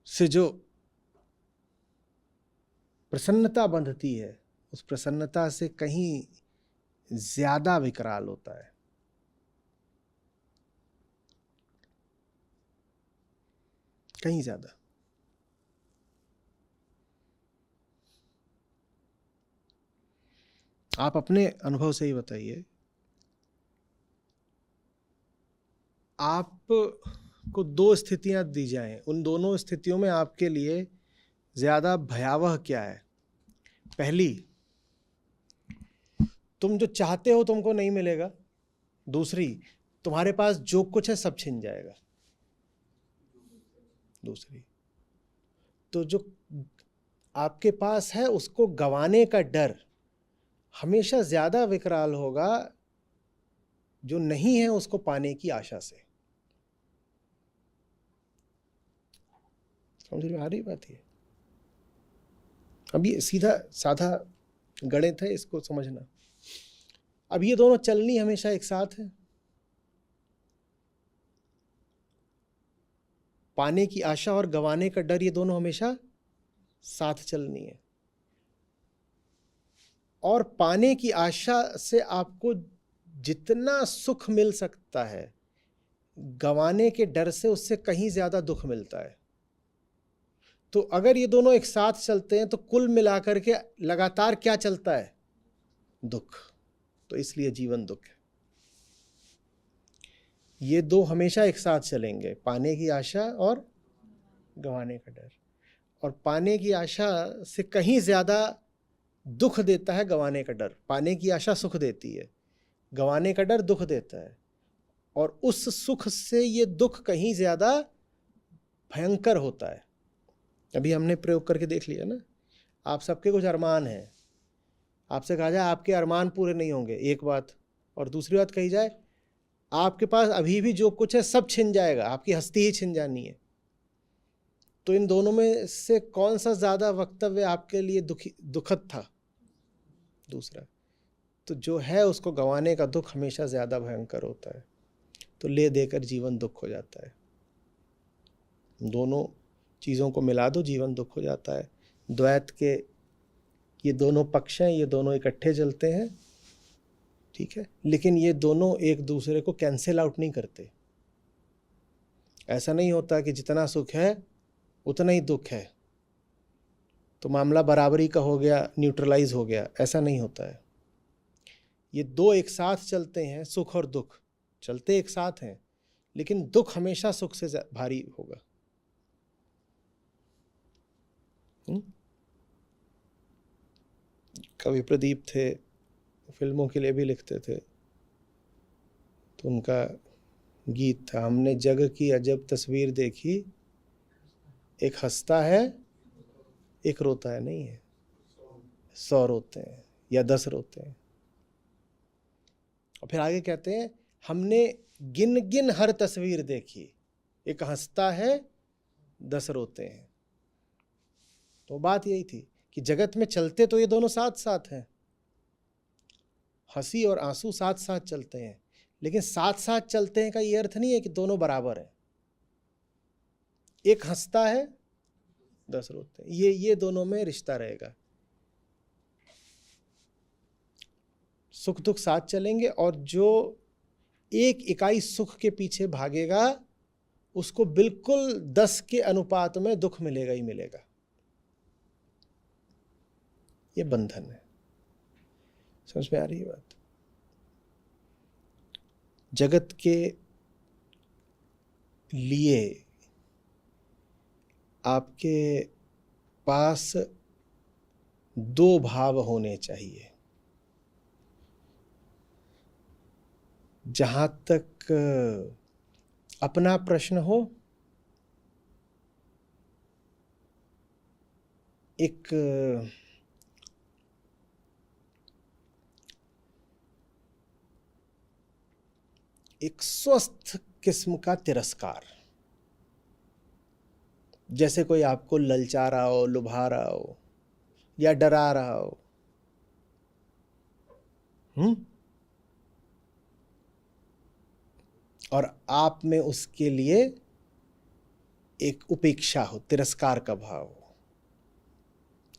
[SPEAKER 1] से जो प्रसन्नता बंधती है, उस प्रसन्नता से कहीं ज्यादा विकराल होता है। कहीं ज्यादा। आप अपने अनुभव से ही बताइए, आपको दो स्थितियां दी जाएं, उन दोनों स्थितियों में आपके लिए ज्यादा भयावह क्या है? पहली, तुम जो चाहते हो तुमको नहीं मिलेगा। दूसरी, तुम्हारे पास जो कुछ है सब छिन जाएगा। दूसरी, तो जो आपके पास है उसको गंवाने का डर हमेशा ज्यादा विकराल होगा जो नहीं है उसको पाने की आशा से। समझ में आ रही बात? ये अब ये सीधा साधा गणित है, इसको समझना। अब ये दोनों चलनी हमेशा एक साथ है। पाने की आशा और गंवाने का डर, ये दोनों हमेशा साथ चलनी है। और पाने की आशा से आपको जितना सुख मिल सकता है, गंवाने के डर से उससे कहीं ज्यादा दुख मिलता है। तो अगर ये दोनों एक साथ चलते हैं तो कुल मिलाकर के लगातार क्या चलता है? दुख। तो इसलिए जीवन दुख है। ये दो हमेशा एक साथ चलेंगे, पाने की आशा और गंवाने का डर। और पाने की आशा से कहीं ज्यादा दुख देता है गंवाने का डर। पाने की आशा सुख देती है, गंवाने का डर दुख देता है। और उस सुख से ये दुख कहीं ज्यादा भयंकर होता है। अभी हमने प्रयोग करके देख लिया ना। आप सबके कुछ अरमान हैं, आपसे कहा जाए आपके अरमान पूरे नहीं होंगे, एक बात। और दूसरी बात कही जाए आपके पास अभी भी जो कुछ है सब छिन जाएगा, आपकी हस्ती ही छिन जानी है। तो इन दोनों में से कौन सा ज्यादा वक्तव्य आपके लिए दुखद था? दूसरा। तो जो है उसको गंवाने का दुख हमेशा ज्यादा भयंकर होता है। तो ले देकर जीवन दुख हो जाता है। दोनों चीजों को मिला दो, जीवन दुख हो जाता है। द्वैत के ये दोनों पक्ष हैं, ये दोनों इकट्ठे चलते हैं, ठीक है, लेकिन ये दोनों एक दूसरे को कैंसिल आउट नहीं करते। ऐसा नहीं होता कि जितना सुख है उतना ही दुख है तो मामला बराबरी का हो गया, न्यूट्रलाइज हो गया। ऐसा नहीं होता है। ये दो एक साथ चलते हैं, सुख और दुख चलते एक साथ हैं, लेकिन दुख हमेशा सुख से भारी होगा। कवि प्रदीप थे, फिल्मों के लिए भी लिखते थे, तो उनका गीत था, हमने जग की अजब तस्वीर देखी, एक हंसता है एक रोता है। नहीं है, 100 रोते हैं या 10 रोते हैं। और फिर आगे कहते हैं हमने गिन गिन हर तस्वीर देखी, एक हंसता है 10 रोते हैं। तो बात यही थी कि जगत में चलते तो ये दोनों साथ साथ हैं, हंसी और आंसू साथ साथ चलते हैं, लेकिन साथ साथ चलते हैं का ये अर्थ नहीं है कि दोनों बराबर हैं। एक हंसता है 10 रोते हैं, ये दोनों में रिश्ता रहेगा। सुख दुख साथ चलेंगे, और जो एक इकाई सुख के पीछे भागेगा उसको बिल्कुल 10 के अनुपात में दुख मिलेगा ही मिलेगा। ये बंधन है। समझ में आ रही है बात? जगत के लिए आपके पास दो भाव होने चाहिए। जहां तक अपना प्रश्न हो, एक स्वस्थ किस्म का तिरस्कार। जैसे कोई आपको ललचा रहा हो, लुभा रहा हो या डरा रहा हो। और आप में उसके लिए एक उपेक्षा हो, तिरस्कार का भाव हो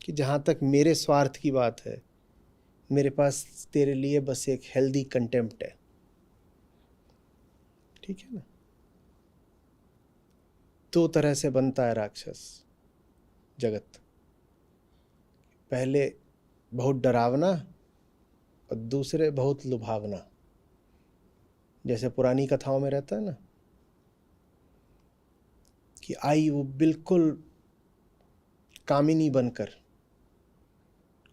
[SPEAKER 1] कि जहां तक मेरे स्वार्थ की बात है, मेरे पास तेरे लिए बस एक हेल्दी कंटेम्प्ट है। ठीक है ना? दो तरह से बनता है राक्षस जगत, पहले बहुत डरावना और दूसरे बहुत लुभावना। जैसे पुरानी कथाओं में रहता है ना कि आई वो बिल्कुल कामिनी बनकर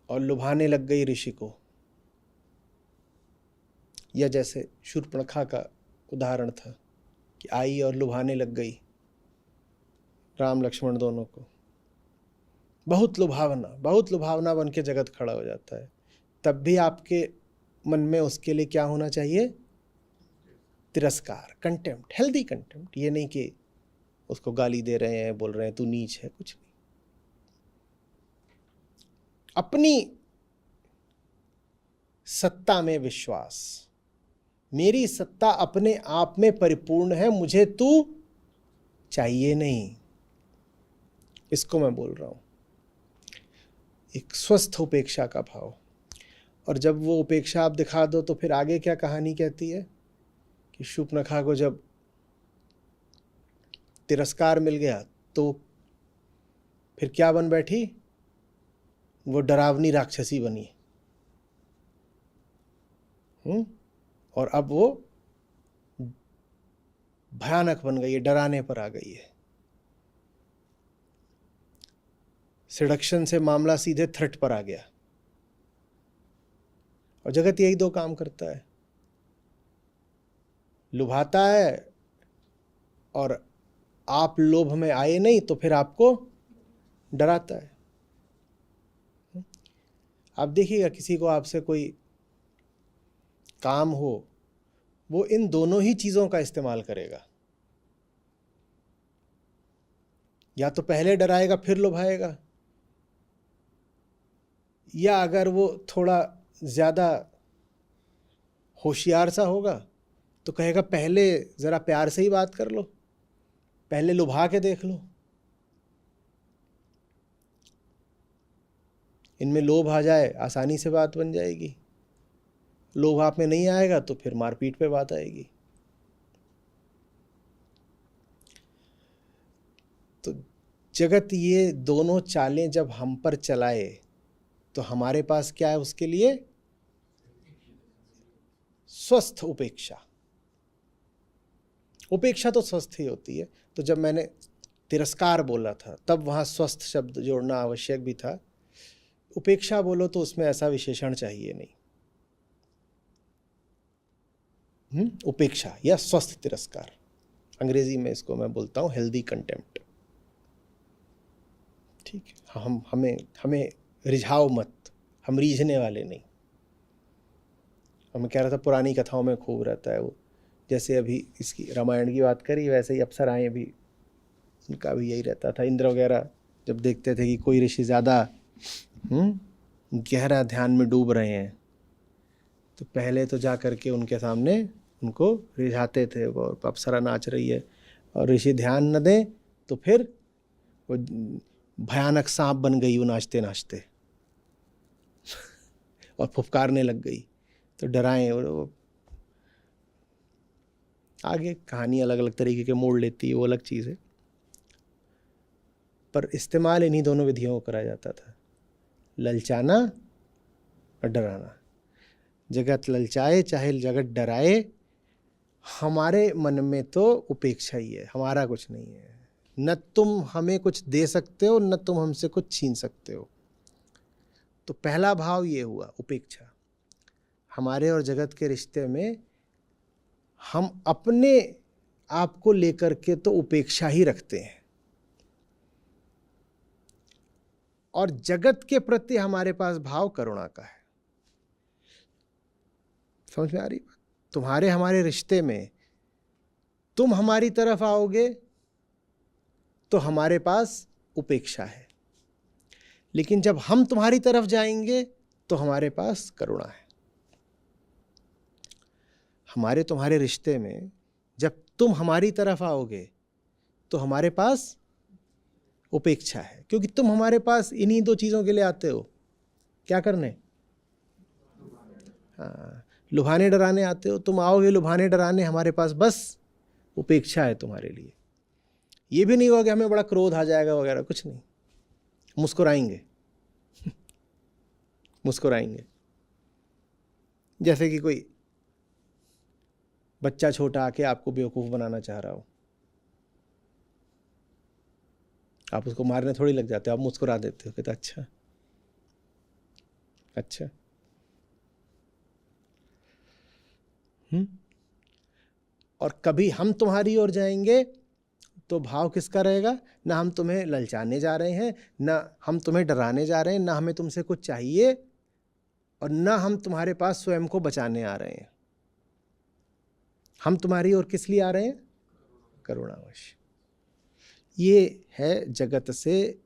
[SPEAKER 1] और लुभाने लग गई ऋषि को, या जैसे शूर्पणखा का उदाहरण था कि आई और लुभाने लग गई राम लक्ष्मण दोनों को। बहुत लुभावना बन के जगत खड़ा हो जाता है। तब भी आपके मन में उसके लिए क्या होना चाहिए? तिरस्कार, कंटेम्प्ट, हेल्दी कंटेम्प्ट। ये नहीं कि उसको गाली दे रहे हैं, बोल रहे हैं तू नीच है, कुछ नहीं। अपनी सत्ता में विश्वास, मेरी सत्ता अपने आप में परिपूर्ण है, मुझे तू चाहिए नहीं, इसको मैं बोल रहा हूं। एक स्वस्थ उपेक्षा का भाव। और जब वो उपेक्षा आप दिखा दो तो फिर आगे क्या कहानी कहती है कि शूर्पणखा को जब तिरस्कार मिल गया तो फिर क्या बन बैठी? वो डरावनी राक्षसी बनी। और अब वो भयानक बन गई है, डराने पर आ गई है। सिडक्शन से मामला सीधे थ्रेट पर आ गया। और जगत यही दो काम करता है, लुभाता है और आप लोभ में आए नहीं तो फिर आपको डराता है। आप देखिएगा किसी को आपसे कोई काम हो, वो इन दोनों ही चीजों का इस्तेमाल करेगा। या तो पहले डराएगा फिर लुभाएगा, या अगर वो थोड़ा ज्यादा होशियार सा होगा तो कहेगा पहले जरा प्यार से ही बात कर लो, पहले लुभा के देख लो। इनमें लोभ आ जाए आसानी से बात बन जाएगी, लोभ आप में नहीं आएगा तो फिर मारपीट पे बात आएगी। तो जगत ये दोनों चालें जब हम पर चलाए तो हमारे पास क्या है उसके लिए? स्वस्थ उपेक्षा। उपेक्षा तो स्वस्थ ही होती है। तो जब मैंने तिरस्कार बोला था तब वहां स्वस्थ शब्द जोड़ना आवश्यक भी था। उपेक्षा बोलो तो उसमें ऐसा विशेषण चाहिए नहीं। उपेक्षा या स्वस्थ तिरस्कार, अंग्रेजी में इसको मैं बोलता हूं हेल्दी कंटेम्प्ट। ठीक है, हमें रिझाओ मत, हम रीझने वाले नहीं। और मैं कह रहा था पुरानी कथाओं में खूब रहता है वो, जैसे अभी इसकी रामायण की बात करी वैसे ही अप्सराएं भी, उनका भी यही रहता था। इंद्र वगैरह जब देखते थे कि कोई ऋषि ज़्यादा गहरा ध्यान में डूब रहे हैं तो पहले तो जा करके उनके सामने उनको रिझाते थे। और अप्सरा नाच रही है और ऋषि ध्यान न दें तो फिर वो भयानक सांप बन गई वो नाचते नाचते और फुफकारने लग गई तो डराएं। और वो आगे कहानी अलग अलग तरीके के मोड़ लेती है, वो अलग चीज़ है। पर इस्तेमाल इन्हीं दोनों विधियों को करा जाता था, ललचाना और डराना। जगत ललचाए चाहे जगत डराए, हमारे मन में तो उपेक्षा ही है, हमारा कुछ नहीं है। न तुम हमें कुछ दे सकते हो न तुम हमसे कुछ छीन सकते हो। तो पहला भाव ये हुआ उपेक्षा। हमारे और जगत के रिश्ते में हम अपने आप को लेकर के तो उपेक्षा ही रखते हैं, और जगत के प्रति हमारे पास भाव करुणा का है। समझ में आ रही बात? तुम्हारे हमारे रिश्ते में तुम हमारी तरफ आओगे तो हमारे पास उपेक्षा है, लेकिन जब हम तुम्हारी तरफ जाएंगे तो हमारे पास करुणा है। हमारे तुम्हारे रिश्ते में जब तुम हमारी तरफ आओगे तो हमारे पास उपेक्षा है, क्योंकि तुम हमारे पास इन्हीं दो चीज़ों के लिए आते हो। क्या करने? हाँ, लुभाने डराने आते हो। तुम आओगे लुभाने डराने, हमारे पास बस उपेक्षा है तुम्हारे लिए। ये भी नहीं होगा कि हमें बड़ा क्रोध आ जाएगा वगैरह, कुछ नहीं। मुस्कुराएंगे मुस्कुराएंगे। जैसे कि कोई बच्चा छोटा आके आपको बेवकूफ़ बनाना चाह रहा हो, आप उसको मारने थोड़ी लग जाते हो, आप मुस्कुरा देते हो, कहते अच्छा अच्छा। और कभी हम तुम्हारी ओर जाएंगे तो भाव किसका रहेगा? ना हम तुम्हें ललचाने जा रहे हैं, ना हम तुम्हें डराने जा रहे हैं, ना हमें तुमसे कुछ चाहिए, और ना हम तुम्हारे पास स्वयं को बचाने आ रहे हैं। हम तुम्हारी ओर किस लिए आ रहे हैं? करुणावश। ये है जगत से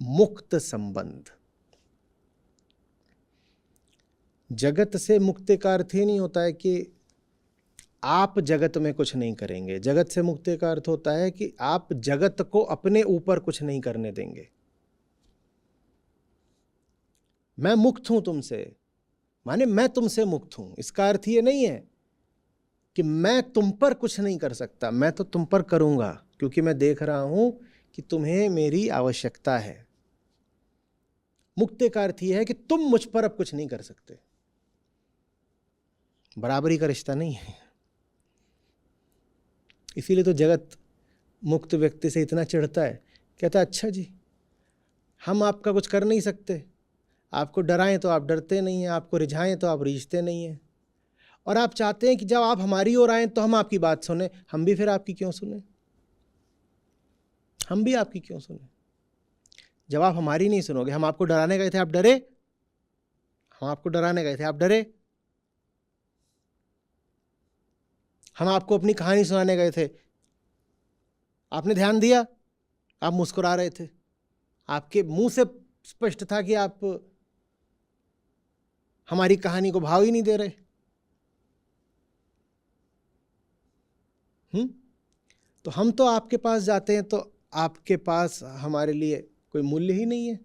[SPEAKER 1] मुक्त संबंध। जगत से मुक्ति का अर्थ ही नहीं होता है कि आप जगत में कुछ नहीं करेंगे। जगत से मुक्ति का अर्थ होता है कि आप जगत को अपने ऊपर कुछ नहीं करने देंगे। मैं मुक्त हूं तुमसे, माने मैं तुमसे मुक्त हूं। इसका अर्थ ये नहीं है कि मैं तुम पर कुछ नहीं कर सकता, मैं तो तुम पर करूंगा, क्योंकि मैं देख रहा हूं कि तुम्हें मेरी आवश्यकता है। मुक्ति का अर्थ यह है कि तुम मुझ पर अब कुछ नहीं कर सकते। बराबरी का रिश्ता नहीं है। इसीलिए तो जगत मुक्त व्यक्ति से इतना चिढ़ता है, कहता है अच्छा जी, हम आपका कुछ कर नहीं सकते, आपको डराएं तो आप डरते नहीं हैं, आपको रिझाएं तो आप रिझते नहीं हैं, और आप चाहते हैं कि जब आप हमारी ओर आएँ तो हम आपकी बात सुने। हम भी फिर आपकी क्यों सुने? हम भी आपकी क्यों सुने? जब आप हमारी नहीं सुनोगे, हम आपको डराने गए थे आप डरे, हम आपको डराने गए थे आप डरे, हम आपको अपनी कहानी सुनाने गए थे, आपने ध्यान दिया, आप मुस्कुरा रहे थे, आपके मुंह से स्पष्ट था कि आप हमारी कहानी को भाव ही नहीं दे रहे। तो हम तो आपके पास जाते हैं तो आपके पास हमारे लिए कोई मूल्य ही नहीं है।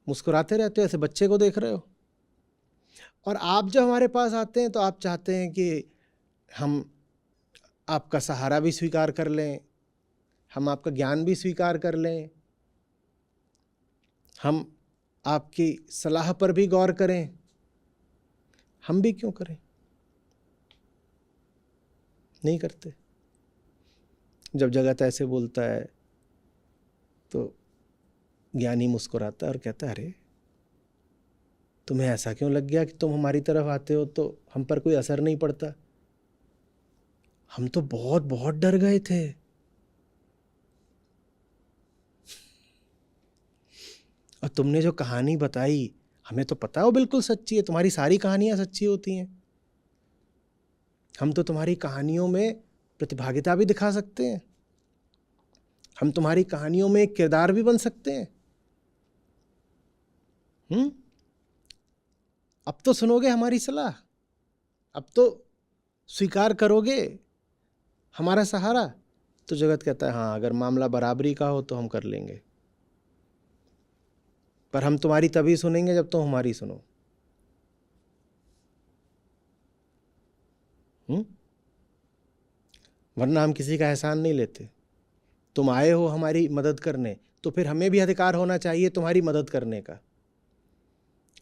[SPEAKER 1] मुस्कुराते रहते हो, ऐसे बच्चे को देख रहे हो। और आप जब हमारे पास आते हैं तो आप चाहते हैं कि हम आपका सहारा भी स्वीकार कर लें, हम आपका ज्ञान भी स्वीकार कर लें, हम आपकी सलाह पर भी गौर करें। हम भी क्यों करें? नहीं करते। जब जगत ऐसे बोलता है तो ज्ञानी मुस्कुराता है और कहता है अरे तुम्हें ऐसा क्यों लग गया कि तुम हमारी तरफ आते हो तो हम पर कोई असर नहीं पड़ता? हम तो बहुत बहुत डर गए थे। और तुमने जो कहानी बताई हमें तो पता है वो बिल्कुल सच्ची है। तुम्हारी सारी कहानियां सच्ची होती हैं। हम तो तुम्हारी कहानियों में प्रतिभागिता भी दिखा सकते हैं, हम तुम्हारी कहानियों में एक किरदार भी बन सकते हैं। अब तो सुनोगे हमारी सलाह, अब तो स्वीकार करोगे हमारा सहारा? तो जगत कहता है हाँ, अगर मामला बराबरी का हो तो हम कर लेंगे, पर हम तुम्हारी तभी सुनेंगे जब तुम हमारी सुनो। वरना हम किसी का एहसान नहीं लेते। तुम आए हो हमारी मदद करने तो फिर हमें भी अधिकार होना चाहिए तुम्हारी मदद करने का।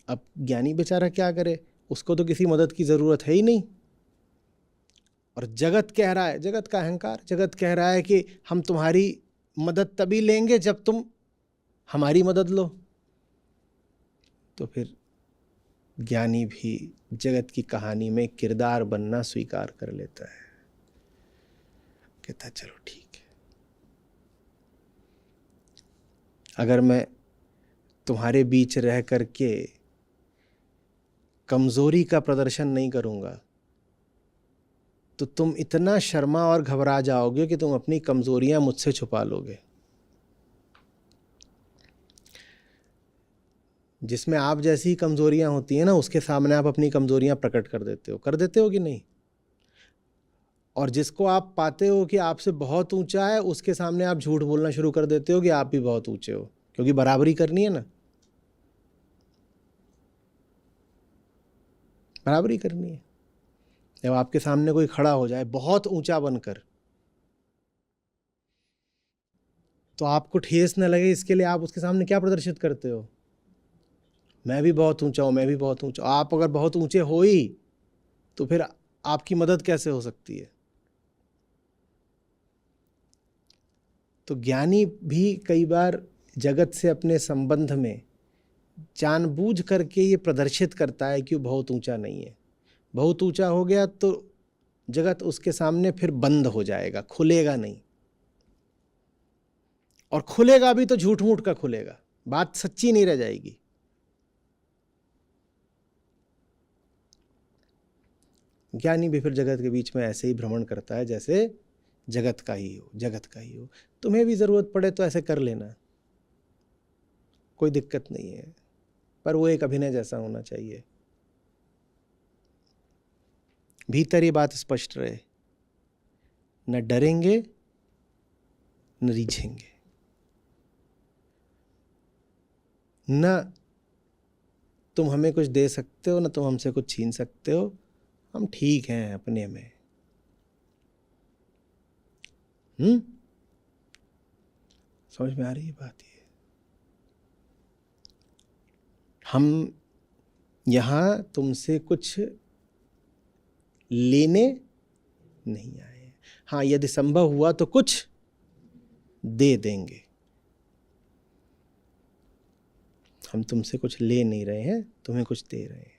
[SPEAKER 1] अब ज्ञानी बेचारा क्या करे, उसको तो किसी मदद की ज़रूरत है ही नहीं। और जगत कह रहा है, जगत का अहंकार, जगत कह रहा है कि हम तुम्हारी मदद तभी लेंगे जब तुम हमारी मदद लो। तो फिर ज्ञानी भी जगत की कहानी में किरदार बनना स्वीकार कर लेता है, कहता चलो ठीक है, अगर मैं तुम्हारे बीच रह करके कमज़ोरी का प्रदर्शन नहीं करूँगा तो तुम इतना शर्मा और घबरा जाओगे कि तुम अपनी कमज़ोरियाँ मुझसे छुपा लोगे। जिसमें आप जैसी कमजोरियां होती हैं ना, उसके सामने आप अपनी कमजोरियां प्रकट कर देते हो कि नहीं? और जिसको आप पाते हो कि आपसे बहुत ऊंचा है, उसके सामने आप झूठ बोलना शुरू कर देते हो कि आप भी बहुत ऊंचे हो, क्योंकि बराबरी करनी है ना, बराबरी करनी है। जब आपके सामने कोई खड़ा हो जाए बहुत ऊंचा बनकर, तो आपको ठेस न लगे, इसके लिए आप उसके सामने क्या प्रदर्शित करते हो? मैं भी बहुत ऊंचा हूं, मैं भी बहुत ऊंचा हूं। आप अगर बहुत ऊंचे हो ही तो फिर आपकी मदद कैसे हो सकती है? तो ज्ञानी भी कई बार जगत से अपने संबंध में जानबूझ करके ये प्रदर्शित करता है कि वो बहुत ऊंचा नहीं है। बहुत ऊंचा हो गया तो जगत उसके सामने फिर बंद हो जाएगा, खुलेगा नहीं। और खुलेगा भी तो झूठ मूठ का खुलेगा, बात सच्ची नहीं रह जाएगी। ज्ञानी भी फिर जगत के बीच में ऐसे ही भ्रमण करता है जैसे जगत का ही हो, जगत का ही हो। तुम्हें भी जरूरत पड़े तो ऐसे कर लेना, कोई दिक्कत नहीं है, पर वो एक अभिनय जैसा होना चाहिए। भीतर ये बात स्पष्ट रहे, न डरेंगे न रीझेंगे, न तुम हमें कुछ दे सकते हो न तुम हमसे कुछ छीन सकते हो, हम ठीक हैं अपने में। समझ में आ रही है बात? ये हम यहां तुमसे कुछ लेने नहीं आए। हाँ, यदि संभव हुआ तो कुछ दे देंगे। हम तुमसे कुछ ले नहीं रहे हैं, तुम्हें कुछ दे रहे हैं।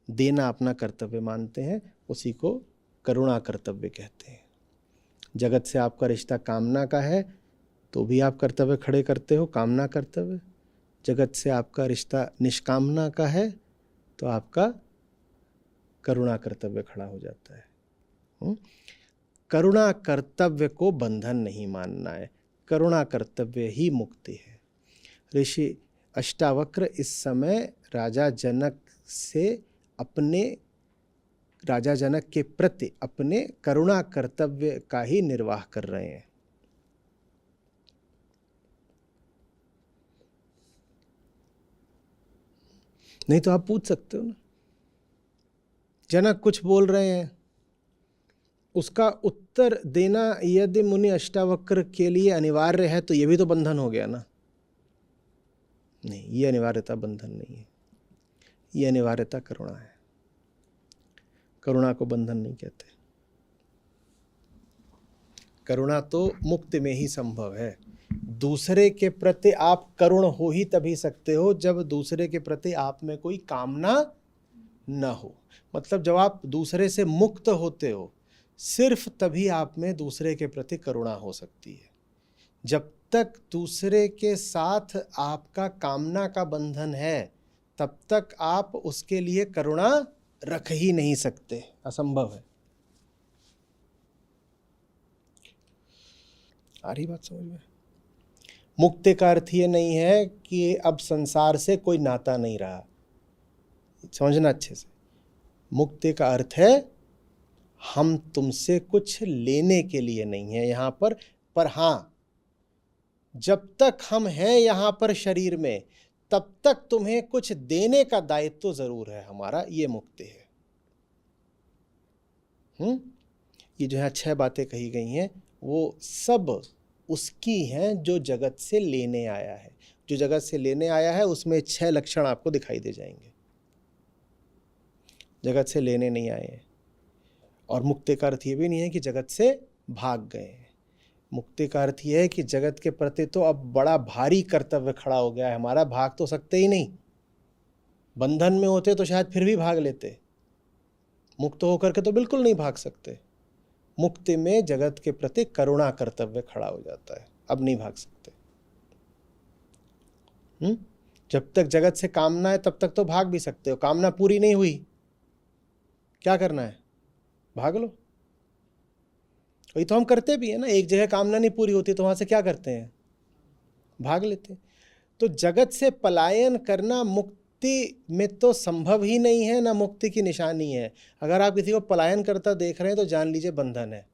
[SPEAKER 1] देना अपना कर्तव्य मानते हैं, उसी को करुणा कर्तव्य कहते हैं। जगत से आपका रिश्ता कामना का है तो भी आप कर्तव्य खड़े करते हो, कामना कर्तव्य। जगत से आपका रिश्ता निष्कामना का है तो आपका करुणा कर्तव्य खड़ा हो जाता है। करुणा कर्तव्य को बंधन नहीं मानना है, करुणा कर्तव्य ही मुक्ति है। ऋषि अष्टावक्र इस समय राजा जनक के प्रति अपने करुणा कर्तव्य का ही निर्वाह कर रहे हैं। नहीं तो आप पूछ सकते हो ना, जनक कुछ बोल रहे हैं, उसका उत्तर देना यदि मुनि अष्टावक्र के लिए अनिवार्य है तो यह भी तो बंधन हो गया ना। नहीं, ये अनिवार्यता बंधन नहीं है, ये अनिवार्यता करुणा है। करुणा को बंधन नहीं कहते। करुणा तो मुक्ति में ही संभव है। दूसरे के प्रति आप करुण हो ही तभी सकते हो जब दूसरे के प्रति आप में कोई कामना न हो। मतलब जब आप दूसरे से मुक्त होते हो, सिर्फ तभी आप में दूसरे के प्रति करुणा हो सकती है। जब तक दूसरे के साथ आपका कामना का बंधन है, तब तक आप उसके लिए करुणा रख ही नहीं सकते, असंभव है। आ रही बात समझ में? मुक्ति का अर्थ ये नहीं है कि अब संसार से कोई नाता नहीं रहा, समझना अच्छे से। मुक्ति का अर्थ है हम तुमसे कुछ लेने के लिए नहीं है यहां पर हां, जब तक हम हैं यहां पर शरीर में, तब तक तुम्हें कुछ देने का दायित्व तो जरूर है हमारा, ये मुक्ति है। ये जो है 6 बातें कही गई हैं, वो सब उसकी हैं जो जगत से लेने आया है। जो जगत से लेने आया है उसमें 6 लक्षण आपको दिखाई दे जाएंगे। जगत से लेने नहीं आए हैं। और मुक्ति का अर्थ ये भी नहीं है कि जगत से भाग गए हैं। मुक्ति का अर्थ ये है कि जगत के प्रति तो अब बड़ा भारी कर्तव्य खड़ा हो गया है हमारा, भाग तो सकते ही नहीं। बंधन में होते तो शायद फिर भी भाग लेते, मुक्त होकर के तो बिल्कुल नहीं भाग सकते। मुक्ति में जगत के प्रति करुणा कर्तव्य खड़ा हो जाता है, अब नहीं भाग सकते। जब तक जगत से कामना है तब तक तो भाग भी सकते हो। कामना पूरी नहीं हुई, क्या करना है? भाग लो। वही तो हम करते भी है ना। एक जगह कामना नहीं पूरी होती तो वहां से क्या करते हैं? भाग लेते हैं। तो जगत से पलायन करना मुक्ति में तो संभव ही नहीं है, ना मुक्ति की निशानी है। अगर आप किसी को पलायन करता देख रहे हैं तो जान लीजिए बंधन है।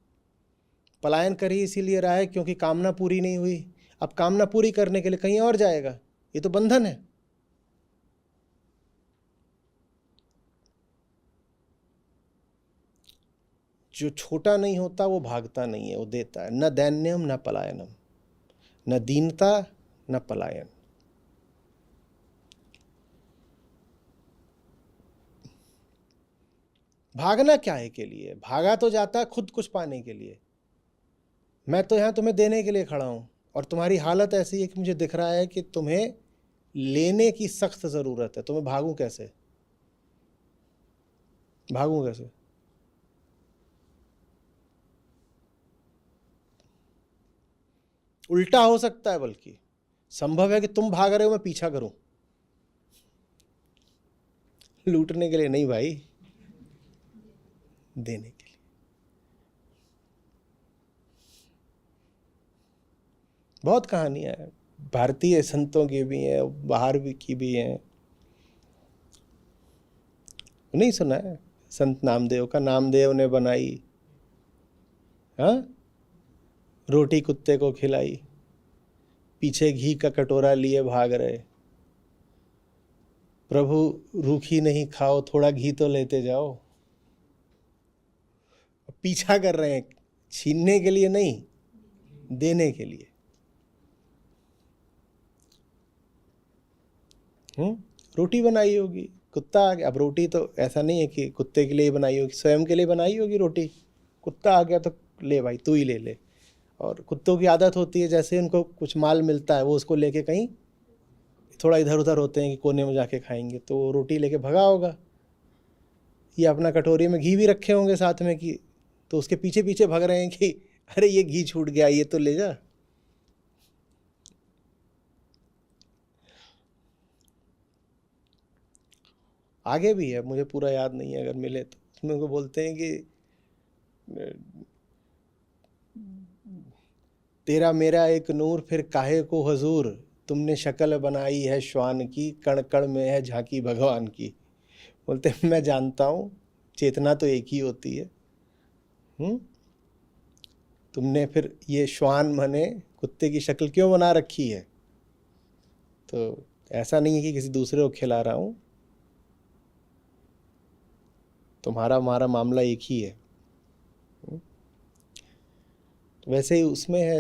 [SPEAKER 1] पलायन कर ही इसीलिए रहा है क्योंकि कामना पूरी नहीं हुई। अब कामना पूरी करने के लिए कहीं और जाएगा, ये तो बंधन है। जो छोटा नहीं होता वो भागता नहीं है, वो देता है। न दैन्यम न पलायनम, न दीनता न पलायन। भागना क्या है के लिए? भागा तो जाता है खुद कुछ पाने के लिए। मैं तो यहां तुम्हें देने के लिए खड़ा हूं और तुम्हारी हालत ऐसी है कि मुझे दिख रहा है कि तुम्हें लेने की सख्त जरूरत है, तो मैं भागूं कैसे? भागूं कैसे? उल्टा हो सकता है, बल्कि संभव है कि तुम भाग रहे हो, मैं पीछा करूं। लूटने के लिए नहीं भाई, देने के लिए। बहुत कहानियां हैं, भारतीय संतों की भी हैं, बाहर भी की भी हैं। नहीं सुना है संत नामदेव का? नामदेव ने बनाई, हाँ, रोटी कुत्ते को खिलाई, पीछे घी का कटोरा लिए भाग रहे। प्रभु रूखी नहीं खाओ, थोड़ा घी तो लेते जाओ। पीछा कर रहे हैं, छीनने के लिए नहीं, देने के लिए। रोटी बनाई होगी, कुत्ता आ गया। अब रोटी तो ऐसा नहीं है कि कुत्ते के लिए बनाई होगी, स्वयं के लिए बनाई होगी रोटी। कुत्ता आ गया तो ले भाई, तू ही ले ले। और कुत्तों की आदत होती है, जैसे उनको कुछ माल मिलता है वो उसको लेके कहीं थोड़ा इधर उधर होते हैं कि कोने में जाके खाएंगे, तो वो रोटी लेके भगा होगा। ये अपना कटोरी में घी भी रखे होंगे साथ में, कि तो उसके पीछे पीछे भाग रहे हैं कि अरे ये घी छूट गया, ये तो ले जा। आगे भी है, मुझे पूरा याद नहीं है, अगर मिले तो। उसमें उनको बोलते हैं कि तेरा मेरा एक नूर, फिर काहे को हजूर, तुमने शक्ल बनाई है श्वान की, कण कण में है झांकी भगवान की। बोलते हैं मैं जानता हूँ चेतना तो एक ही होती है। तुमने फिर ये श्वान माने कुत्ते की शक्ल क्यों बना रखी है? तो ऐसा नहीं है कि किसी दूसरे को खिला रहा हूँ, तुम्हारा हमारा मामला एक ही है। तो वैसे ही उसमें है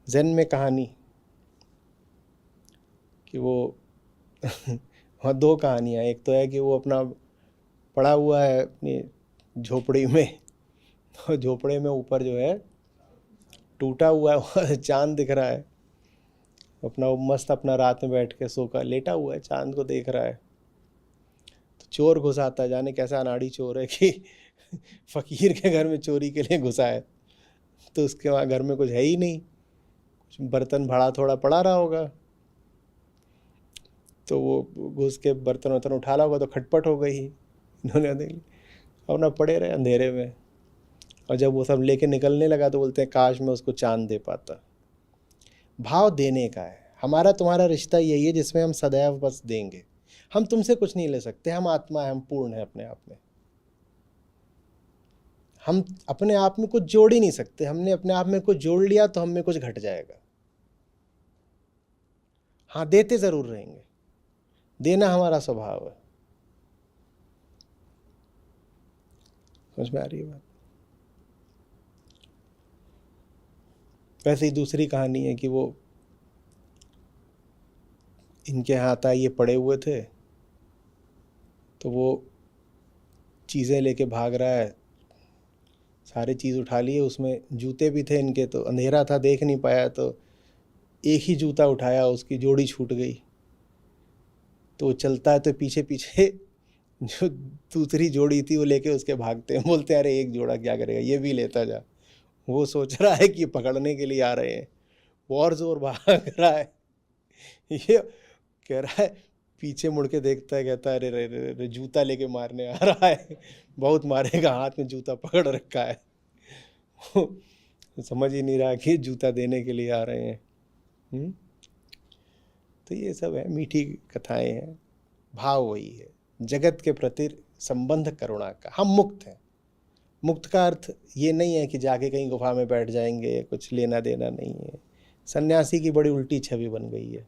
[SPEAKER 1] ज़ेन में कहानी कि वो वहाँ दो कहानियाँ। एक तो है कि वो अपना पड़ा हुआ है अपनी झोपड़ी में, तो झोपड़े में ऊपर जो है टूटा हुआ है चांद दिख रहा है। अपना वो मस्त अपना रात में बैठ के सोकर लेटा हुआ है, चांद को देख रहा है। तो चोर घुस आता है, जाने कैसा अनाड़ी चोर है कि फकीर के घर में चोरी के लिए घुसा है। तो उसके वहाँ घर में कुछ है ही नहीं, कुछ बर्तन भाड़ा थोड़ा पड़ा रहा होगा। तो वो घुस के बर्तन वर्तन उठा ला होगा, तो खटपट हो गई। इन्होंने देख ली, अपना पड़े रहे अंधेरे में। और जब वो सब लेके निकलने लगा तो बोलते हैं काश मैं उसको चांद दे पाता। भाव देने का है। हमारा तुम्हारा रिश्ता यही है जिसमें हम सदैव बस देंगे। हम तुमसे कुछ नहीं ले सकते, हम आत्मा है, हम पूर्ण है अपने आप में। हम अपने आप में कुछ जोड़ ही नहीं सकते। हमने अपने आप में कुछ जोड़ लिया तो हम में कुछ घट जाएगा। हाँ, देते जरूर रहेंगे, देना हमारा स्वभाव है। समझ में आ रही है बात? वैसे ही दूसरी कहानी है कि वो इनके हाथ आए, ये पड़े हुए थे, तो वो चीज़ें लेके भाग रहा है, सारी चीज़ उठा लिए। उसमें जूते भी थे इनके, तो अंधेरा था देख नहीं पाया, तो एक ही जूता उठाया, उसकी जोड़ी छूट गई। तो वो चलता है तो पीछे पीछे जो दूसरी जोड़ी थी वो लेके उसके भागते हैं। बोलते हैं अरे एक जोड़ा क्या करेगा, ये भी लेता जा। वो सोच रहा है कि पकड़ने के लिए आ रहे हैं, वो और जोर भाग रहा है। ये कह रहा है, पीछे मुड़ के देखता है, कहता है अरे रे रे रे, जूता लेके मारने आ रहा है, बहुत मारेगा, हाथ में जूता पकड़ रखा है। समझ ही नहीं रहा कि जूता देने के लिए आ रहे हैं। तो ये सब है, मीठी कथाएं हैं, भाव वही है, जगत के प्रति संबंध करुणा का। हम मुक्त हैं। मुक्त का अर्थ ये नहीं है कि जाके कहीं गुफा में बैठ जाएंगे, कुछ लेना देना नहीं है। सन्यासी की बड़ी उल्टी छवि बन गई है।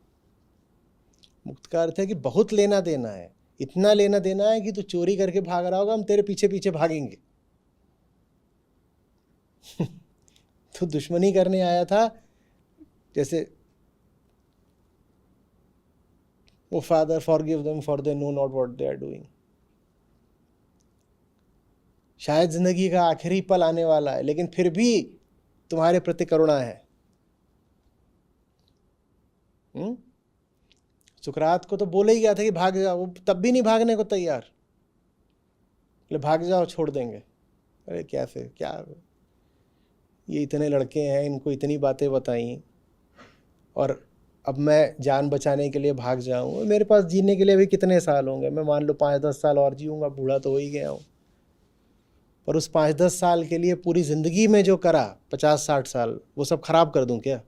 [SPEAKER 1] मुक्त का अर्थ है कि बहुत लेना देना है, इतना लेना देना है कि तू चोरी करके भाग रहा होगा, हम तेरे पीछे पीछे भागेंगे। तो दुश्मनी करने आया था, जैसे वो father forgive them for they know not what they are doing. शायद जिंदगी का आखिरी पल आने वाला है, लेकिन फिर भी तुम्हारे प्रति करुणा है। सुकरात को तो बोले ही गया था कि भाग जाओ, वो तब भी नहीं भागने को तैयार। बोले भाग जाओ, छोड़ देंगे। अरे कैसे, क्या ये इतने लड़के हैं, इनको इतनी बातें बताई, और अब मैं जान बचाने के लिए भाग जाऊं? मेरे पास जीने के लिए भी कितने साल होंगे? मैं मान लो 5-10 साल और जीऊँगा, बूढ़ा तो हो ही गया हूँ। पर उस 5-10 साल के लिए पूरी ज़िंदगी में जो करा, 50-60 साल, वो सब खराब कर दूं क्या?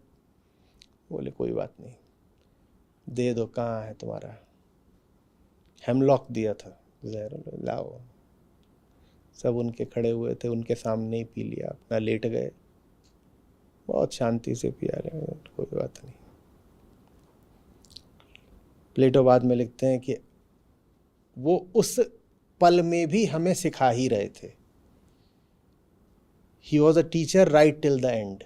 [SPEAKER 1] बोले कोई बात नहीं, दे दो, कहाँ है तुम्हारा हेमलॉक दिया था, जहर लाओ। सब उनके खड़े हुए थे, उनके सामने ही पी लिया, अपना लेट गए, बहुत शांति से पिया रहे, कोई बात नहीं। प्लेटो बाद में लिखते हैं कि वो उस पल में भी हमें सिखा ही रहे थे। He was a teacher right till the end.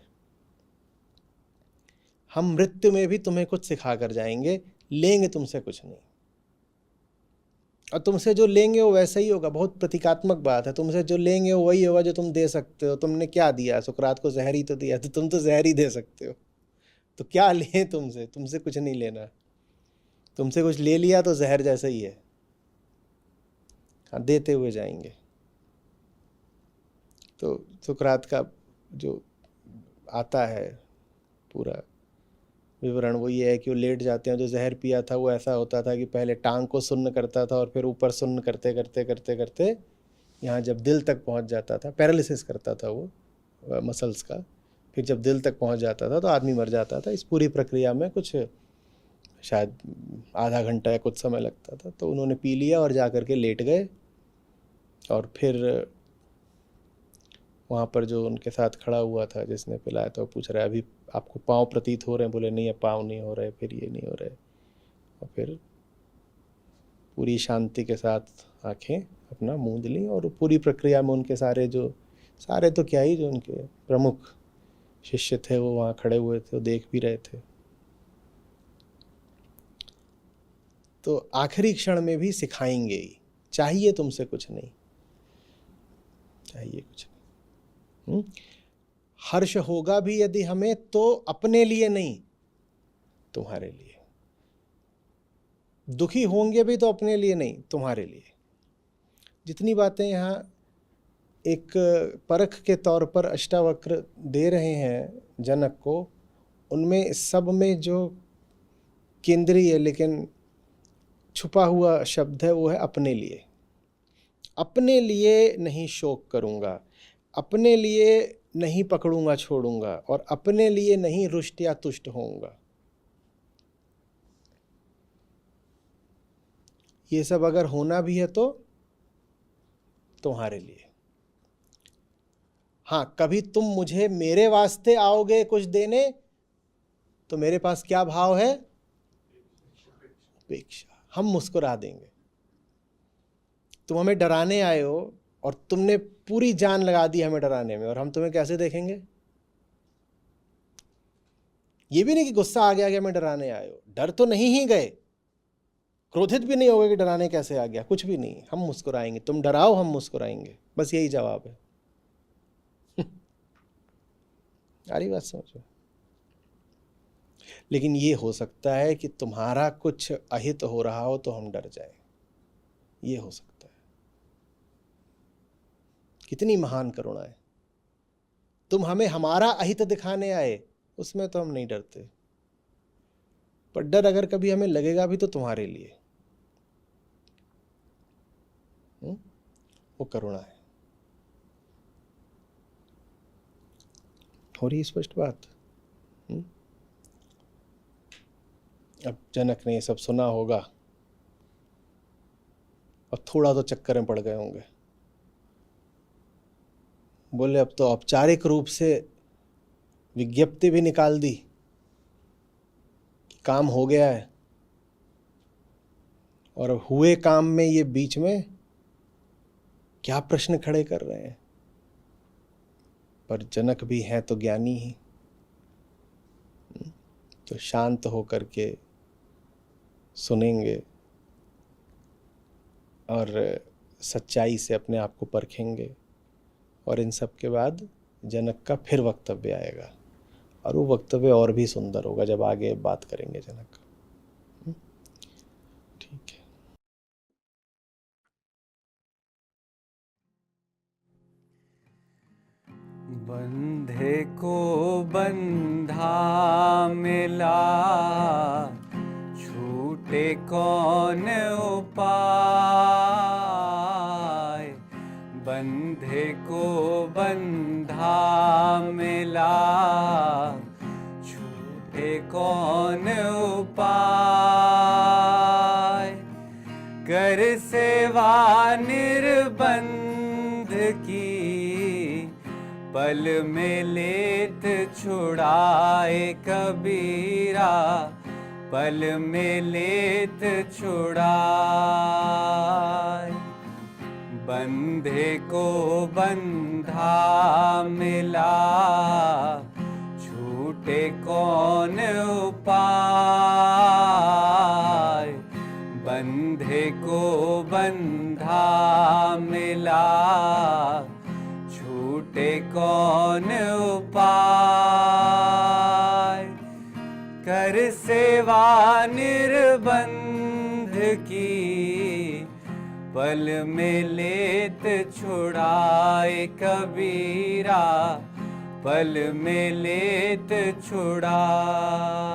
[SPEAKER 1] हम मृत्यु में भी तुम्हें कुछ सिखा कर जाएंगे, लेंगे तुमसे कुछ नहीं। और तुमसे जो लेंगे वो वैसा ही होगा। बहुत प्रतीकात्मक बात है, तुमसे जो लेंगे वो वही होगा जो तुम दे सकते हो। तुमने क्या दिया? सुकरात को जहर ही तो दिया, तो तुम तो जहर ही दे सकते हो। तो क्या लें तुमसे? तुमसे कुछ नहीं लेना। तुमसे कुछ ले लिया तो जहर जैसा ही है। हाँ, देते हुए जाएंगे। तो सुकरात का जो आता है पूरा विवरण वो ये है कि वो लेट जाते हैं। जो जहर पिया था वो ऐसा होता था कि पहले टांग को सुन्न करता था, और फिर ऊपर सुन्न करते करते करते करते यहाँ जब दिल तक पहुँच जाता था, पैरालिसिस करता था वो मसल्स का। फिर जब दिल तक पहुँच जाता था तो आदमी मर जाता था। इस पूरी प्रक्रिया में कुछ शायद आधा घंटा या कुछ समय लगता था। तो उन्होंने पी लिया और जा कर के लेट गए, और फिर वहाँ पर जो उनके साथ खड़ा हुआ था जिसने पिलाया था, वो पूछ रहा है अभी आपको पाँव प्रतीत हो रहे हैं? बोले नहीं, अब पाँव नहीं हो रहे, फिर ये नहीं हो रहे। और फिर पूरी शांति के साथ आंखें अपना मूंद ली, और पूरी प्रक्रिया में उनके सारे तो क्या ही, जो उनके प्रमुख शिष्य थे वो वहाँ खड़े हुए थे, वो देख भी रहे थे। तो आखिरी क्षण में भी सिखाएंगे ही, चाहिए तुमसे कुछ नहीं, चाहिए कुछ नहीं। हर्ष होगा भी यदि हमें तो अपने लिए नहीं, तुम्हारे लिए। दुखी होंगे भी तो अपने लिए नहीं, तुम्हारे लिए। जितनी बातें यहाँ एक परख के तौर पर अष्टावक्र दे रहे हैं जनक को, उनमें सब में जो केंद्रीय लेकिन छुपा हुआ शब्द है वो है अपने लिए। अपने लिए नहीं शोक करूँगा, अपने लिए नहीं पकड़ूंगा छोड़ूंगा, और अपने लिए नहीं रुष्ट या तुष्ट होऊंगा। ये सब अगर होना भी है तो तुम्हारे लिए। हाँ, कभी तुम मुझे मेरे वास्ते आओगे कुछ देने, तो मेरे पास क्या भाव है? अपेक्षा। हम मुस्कुरा देंगे। तुम हमें डराने आए हो और तुमने पूरी जान लगा दी हमें डराने में, और हम तुम्हें कैसे देखेंगे? ये भी नहीं कि गुस्सा आ गया कि हमें डराने आए हो, डर तो नहीं ही गए, क्रोधित भी नहीं होगा कि डराने कैसे आ गया, कुछ भी नहीं। हम मुस्कुराएंगे, तुम डराओ हम मुस्कुराएंगे, बस यही जवाब है। सारी बात समझो। लेकिन ये हो सकता है कि तुम्हारा कुछ अहित हो रहा हो तो हम डर जाए, ये हो सकता है। कितनी महान करुणा है। तुम हमें हमारा अहित दिखाने आए, उसमें तो हम नहीं डरते, पर डर अगर कभी हमें लगेगा भी तो तुम्हारे लिए। वो करुणा है। हो रही स्पष्ट बात? अब जनक ने ये सब सुना होगा और थोड़ा तो चक्कर में पड़ गए होंगे। बोले अब तो औपचारिक रूप से विज्ञप्ति भी निकाल दी कि काम हो गया है, और हुए काम में ये बीच में क्या प्रश्न खड़े कर रहे हैं। पर जनक भी हैं तो ज्ञानी ही, तो शांत होकर के सुनेंगे और सच्चाई से अपने आप को परखेंगे। और इन सब के बाद जनक का फिर वक्तव्य आएगा, और वो वक्तव्य और भी सुंदर होगा जब आगे बात करेंगे जनक। ठीक है।
[SPEAKER 2] बंधे को बंधा मिला, छूटे कौन उपाय। बंधे को बंधा मिला, छूटे कौन उपाय। कर सेवा निर्बंध की, पल में लेत छुड़ाए कबीरा, पल में लेत छुड़ाए। बंधे को बंधा मिला, छूटे कौन उपाय। बंधे को बंधा मिला, छूटे कौन उपाय। कर सेवा निर्बंध की, पल में लेत छुड़ाए कबीरा, पल में लेत छुड़ाए।